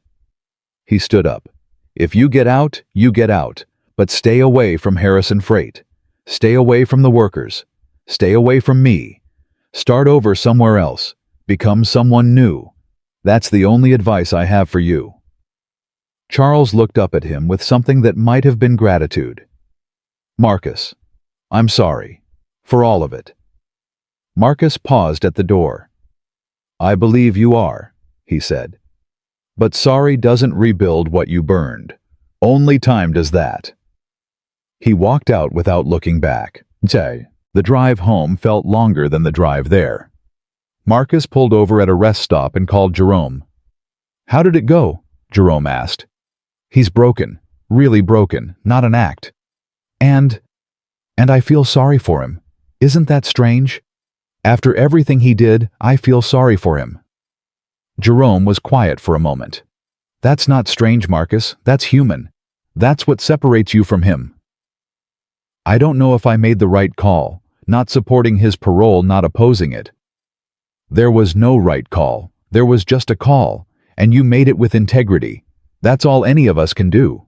He stood up. If you get out, you get out. But stay away from Harrison Freight. Stay away from the workers. Stay away from me. Start over somewhere else. Become someone new. That's the only advice I have for you. Charles looked up at him with something that might have been gratitude. Marcus, I'm sorry. For all of it. Marcus paused at the door. I believe you are, he said. But sorry doesn't rebuild what you burned. Only time does that. He walked out without looking back. The drive home felt longer than the drive there. Marcus pulled over at a rest stop and called Jerome. How did it go? Jerome asked. He's broken, really broken, not an act. And I feel sorry for him. Isn't that strange? After everything he did, I feel sorry for him. Jerome was quiet for a moment. That's not strange, Marcus. That's human. That's what separates you from him. I don't know if I made the right call, not supporting his parole, not opposing it. There was no right call. There was just a call, and you made it with integrity. That's all any of us can do.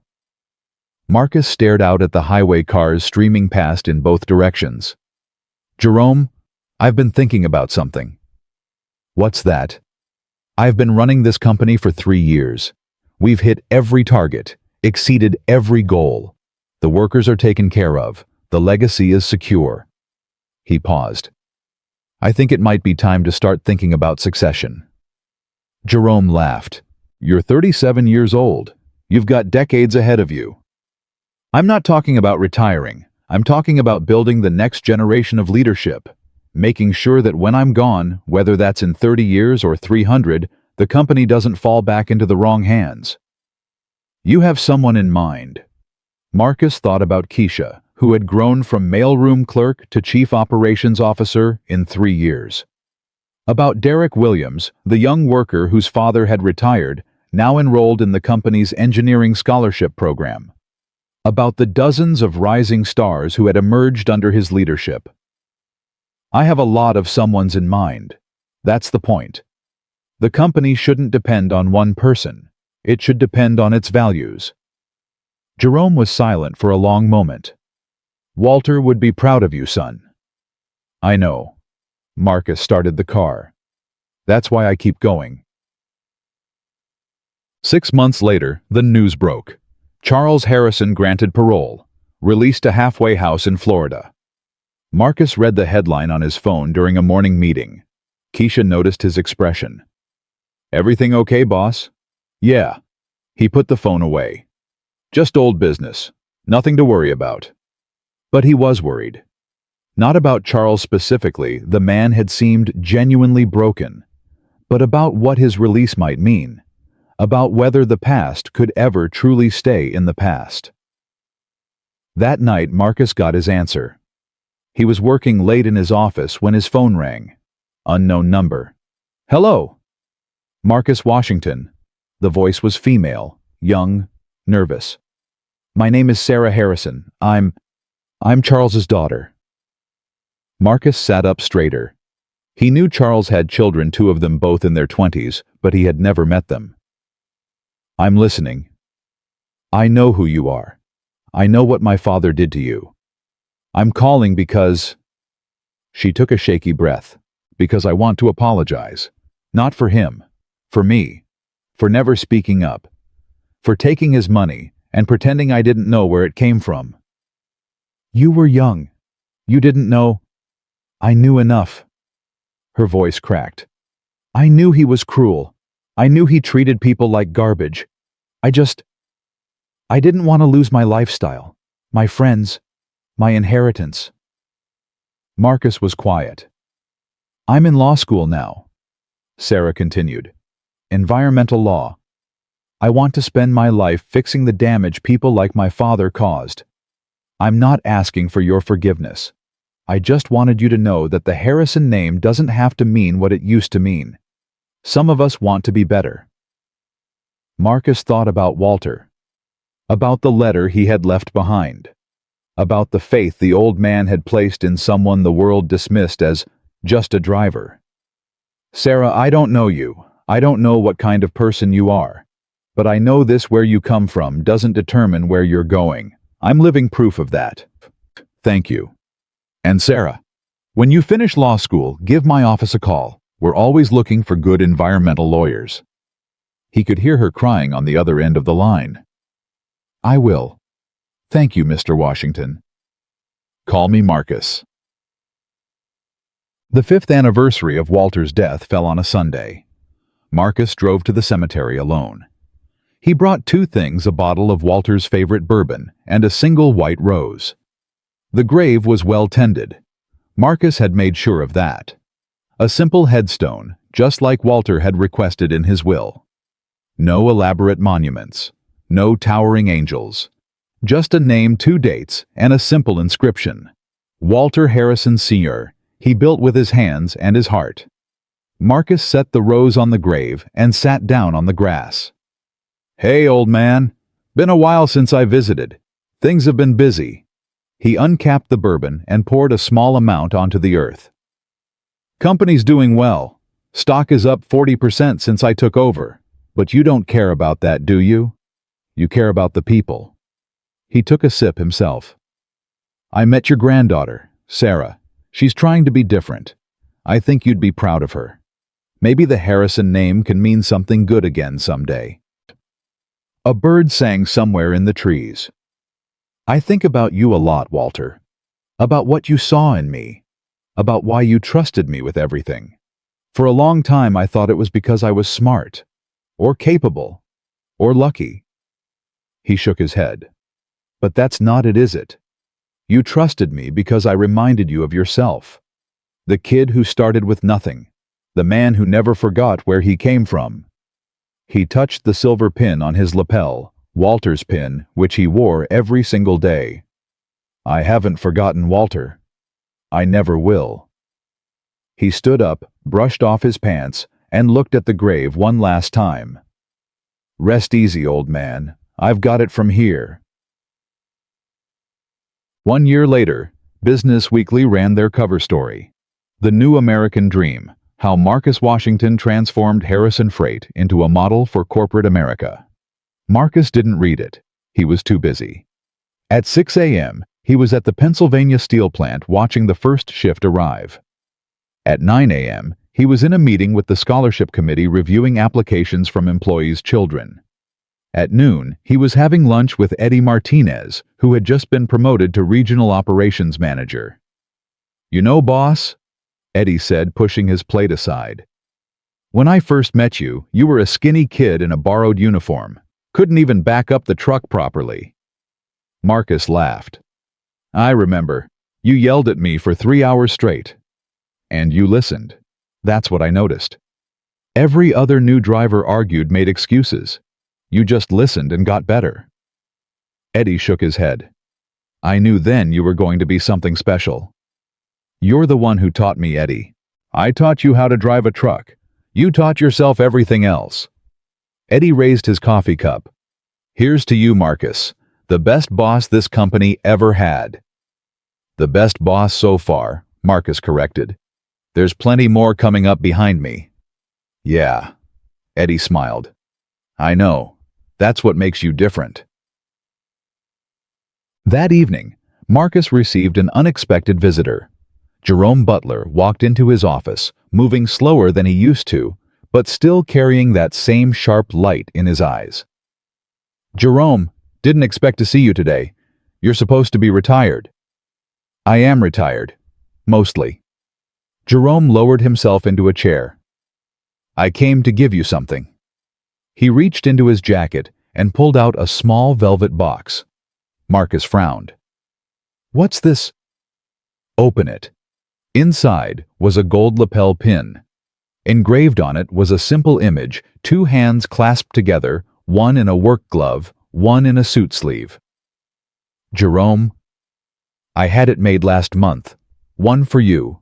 Marcus stared out at the highway cars streaming past in both directions. Jerome, I've been thinking about something. What's that? I've been running this company for 3 years. We've hit every target, exceeded every goal. The workers are taken care of. The legacy is secure. He paused. I think it might be time to start thinking about succession. Jerome laughed. You're 37 years old. You've got decades ahead of you. I'm not talking about retiring. I'm talking about building the next generation of leadership, making sure that when I'm gone, whether that's in 30 years or 300, the company doesn't fall back into the wrong hands. You have someone in mind. Marcus thought about Keisha, who had grown from mailroom clerk to chief operations officer in 3 years. About Derek Williams, the young worker whose father had retired, now enrolled in the company's engineering scholarship program. About the dozens of rising stars who had emerged under his leadership. I have a lot of someone's in mind. That's the point. The company shouldn't depend on one person. It should depend on its values. Jerome was silent for a long moment. Walter would be proud of you, son. I know. Marcus started the car. That's why I keep going. 6 months later, the news broke. Charles Harrison granted parole, released to halfway house in Florida. Marcus read the headline on his phone during a morning meeting. Keisha noticed his expression. Everything okay, boss? Yeah. He put the phone away. Just old business. Nothing to worry about. But he was worried. Not about Charles specifically, the man had seemed genuinely broken, but about what his release might mean. About whether the past could ever truly stay in the past. That night, Marcus got his answer. He was working late in his office when his phone rang. Unknown number. Hello. Marcus Washington. The voice was female, young, nervous. My name is Sarah Harrison. I'm Charles's daughter. Marcus sat up straighter. He knew Charles had children, 2 of them both in their 20s, but he had never met them. I'm listening. I know who you are. I know what my father did to you. I'm calling because... She took a shaky breath. Because I want to apologize. Not for him. For me. For never speaking up. For taking his money and pretending I didn't know where it came from. You were young. You didn't know. I knew enough. Her voice cracked. I knew he was cruel. I knew he treated people like garbage. I didn't want to lose my lifestyle, my friends, my inheritance. Marcus was quiet. I'm in law school now, Sarah continued. Environmental law. I want to spend my life fixing the damage people like my father caused. I'm not asking for your forgiveness. I just wanted you to know that the Harrison name doesn't have to mean what it used to mean. Some of us want to be better. Marcus thought about Walter, about the letter he had left behind, about the faith the old man had placed in someone the world dismissed as just a driver. Sarah, I don't know you. I don't know what kind of person you are. But I know this: where you come from doesn't determine where you're going. I'm living proof of that. Thank you. And Sarah, when you finish law school, give my office a call. We're always looking for good environmental lawyers. He could hear her crying on the other end of the line. I will. Thank you, Mr. Washington. Call me Marcus. The 5th anniversary of Walter's death fell on a Sunday. Marcus drove to the cemetery alone. He brought 2 things: a bottle of Walter's favorite bourbon and a single white rose. The grave was well tended. Marcus had made sure of that. A simple headstone, just like Walter had requested in his will. No elaborate monuments, no towering angels. Just a name, 2 dates, and a simple inscription. Walter Harrison Sr., he built with his hands and his heart. Marcus set the rose on the grave and sat down on the grass. Hey, old man. Been a while since I visited. Things have been busy. He uncapped the bourbon and poured a small amount onto the earth. Company's doing well. Stock is up 40% since I took over. But you don't care about that, do you? You care about the people. He took a sip himself. I met your granddaughter, Sarah. She's trying to be different. I think you'd be proud of her. Maybe the Harrison name can mean something good again someday. A bird sang somewhere in the trees. I think about you a lot, Walter. About what you saw in me. About why you trusted me with everything. For a long time I thought it was because I was smart, or capable, or lucky. He shook his head. But that's not it, is it? You trusted me because I reminded you of yourself. The kid who started with nothing. The man who never forgot where he came from. He touched the silver pin on his lapel, Walter's pin, which he wore every single day. I haven't forgotten Walter. I never will. He stood up, brushed off his pants, and looked at the grave one last time. Rest easy, old man. I've got it from here. 1 year later, Business Weekly ran their cover story. The New American Dream, how Marcus Washington transformed Harrison Freight into a model for corporate America. Marcus didn't read it. He was too busy. At 6 a.m., he was at the Pennsylvania steel plant watching the first shift arrive. At 9 a.m., he was in a meeting with the scholarship committee reviewing applications from employees' children. At noon, he was having lunch with Eddie Martinez, who had just been promoted to regional operations manager. You know, boss, Eddie said, pushing his plate aside. When I first met you, you were a skinny kid in a borrowed uniform. Couldn't even back up the truck properly. Marcus laughed. I remember. You yelled at me for 3 hours straight. And you listened. That's what I noticed. Every other new driver argued, made excuses. You just listened and got better. Eddie shook his head. I knew then you were going to be something special. You're the one who taught me, Eddie. I taught you how to drive a truck. You taught yourself everything else. Eddie raised his coffee cup. Here's to you, Marcus, the best boss this company ever had. The best boss so far, Marcus corrected. There's plenty more coming up behind me. Yeah, Eddie smiled. I know. That's what makes you different. That evening, Marcus received an unexpected visitor. Jerome Butler walked into his office, moving slower than he used to, but still carrying that same sharp light in his eyes. Jerome, didn't expect to see you today. You're supposed to be retired. I am retired. Mostly. Jerome lowered himself into a chair. I came to give you something. He reached into his jacket and pulled out a small velvet box. Marcus frowned. What's this? Open it. Inside was a gold lapel pin. Engraved on it was a simple image, 2 hands clasped together, one in a work glove, one in a suit sleeve. Jerome, I had it made last month. One for you.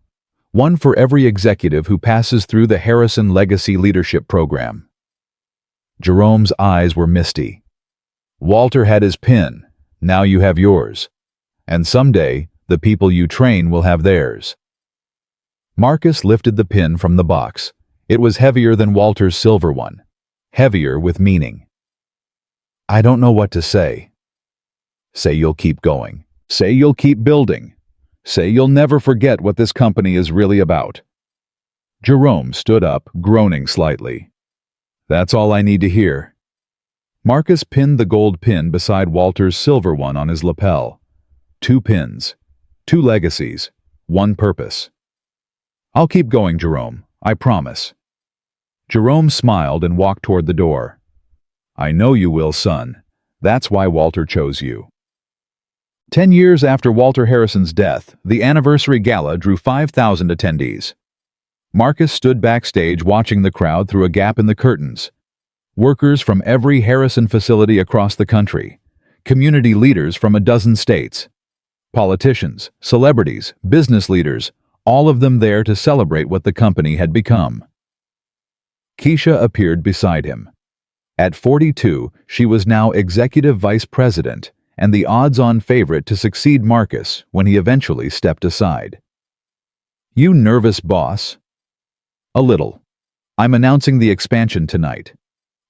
One for every executive who passes through the Harrison Legacy Leadership Program. Jerome's eyes were misty. Walter had his pin. Now you have yours. And someday, the people you train will have theirs. Marcus lifted the pin from the box. It was heavier than Walter's silver one. Heavier with meaning. I don't know what to say. Say you'll keep going. Say you'll keep building. Say you'll never forget what this company is really about. Jerome stood up, groaning slightly. That's all I need to hear. Marcus pinned the gold pin beside Walter's silver one on his lapel. 2 pins. 2 legacies. 1 purpose. I'll keep going, Jerome. I promise. Jerome smiled and walked toward the door. I know you will, son. That's why Walter chose you. 10 years after Walter Harrison's death, the anniversary gala drew 5,000 attendees. Marcus stood backstage watching the crowd through a gap in the curtains. Workers from every Harrison facility across the country. Community leaders from a dozen states. Politicians, celebrities, business leaders, all of them there to celebrate what the company had become. Keisha appeared beside him. At 42, she was now executive vice president and the odds-on favorite to succeed Marcus when he eventually stepped aside. You nervous, boss? A little. I'm announcing the expansion tonight.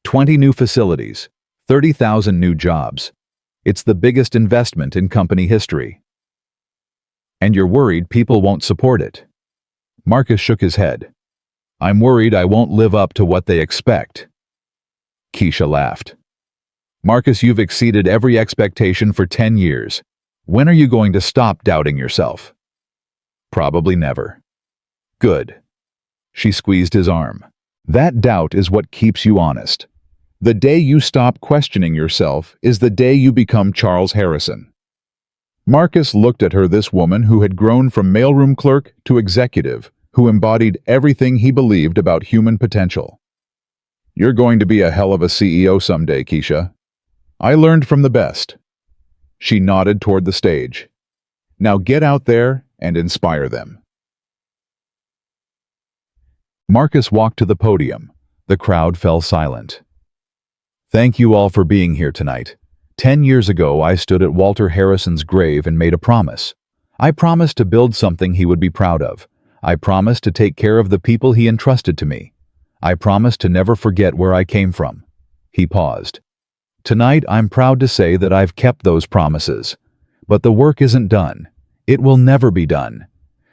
20 new facilities, 30,000 new jobs. It's the biggest investment in company history. And you're worried people won't support it. Marcus shook his head. I'm worried I won't live up to what they expect. Keisha laughed. Marcus, you've exceeded every expectation for 10 years. When are you going to stop doubting yourself? Probably never. Good. She squeezed his arm. That doubt is what keeps you honest. The day you stop questioning yourself is the day you become Charles Harrison. Marcus looked at her, this woman who had grown from mailroom clerk to executive, who embodied everything he believed about human potential. You're going to be a hell of a CEO someday, Keisha. I learned from the best. She nodded toward the stage. Now get out there and inspire them. Marcus walked to the podium. The crowd fell silent. Thank you all for being here tonight. 10 years ago, I stood at Walter Harrison's grave and made a promise. I promised to build something he would be proud of. I promised to take care of the people he entrusted to me. I promised to never forget where I came from. He paused. Tonight, I'm proud to say that I've kept those promises. But the work isn't done. It will never be done.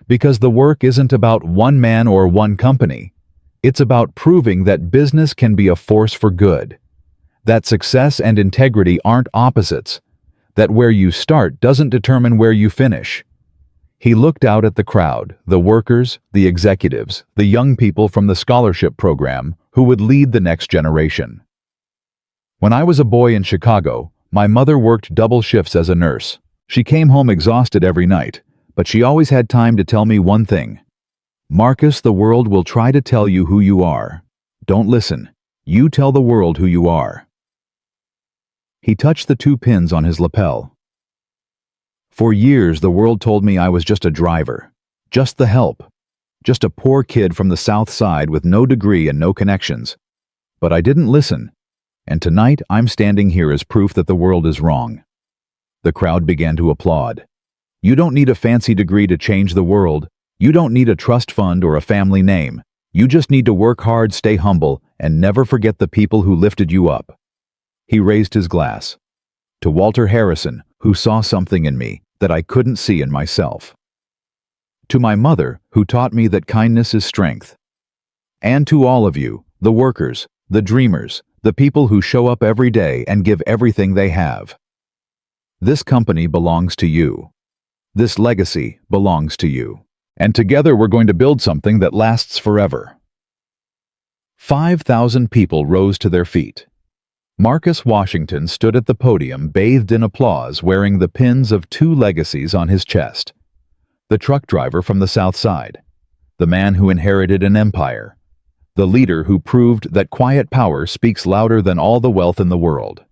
Because the work isn't about one man or one company. It's about proving that business can be a force for good. That success and integrity aren't opposites. That where you start doesn't determine where you finish. He looked out at the crowd, the workers, the executives, the young people from the scholarship program who would lead the next generation. When I was a boy in Chicago, my mother worked double shifts as a nurse. She came home exhausted every night, but she always had time to tell me one thing. Marcus, the world will try to tell you who you are. Don't listen. You tell the world who you are. He touched the 2 pins on his lapel. For years, the world told me I was just a driver, just the help, just a poor kid from the South Side with no degree and no connections. But I didn't listen, and tonight I'm standing here as proof that the world is wrong. The crowd began to applaud. You don't need a fancy degree to change the world. You don't need a trust fund or a family name. You just need to work hard, stay humble, and never forget the people who lifted you up. He raised his glass. To Walter Harrison, who saw something in me that I couldn't see in myself. To my mother, who taught me that kindness is strength. And to all of you, the workers, the dreamers, the people who show up every day and give everything they have. This company belongs to you. This legacy belongs to you. And together we're going to build something that lasts forever. 5,000 people rose to their feet. Marcus Washington stood at the podium bathed in applause, wearing the pins of 2 legacies on his chest. The truck driver from the South Side, the man who inherited an empire, the leader who proved that quiet power speaks louder than all the wealth in the world.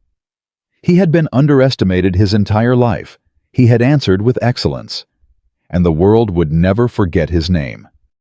He had been underestimated his entire life. He had answered with excellence, and the world would never forget his name.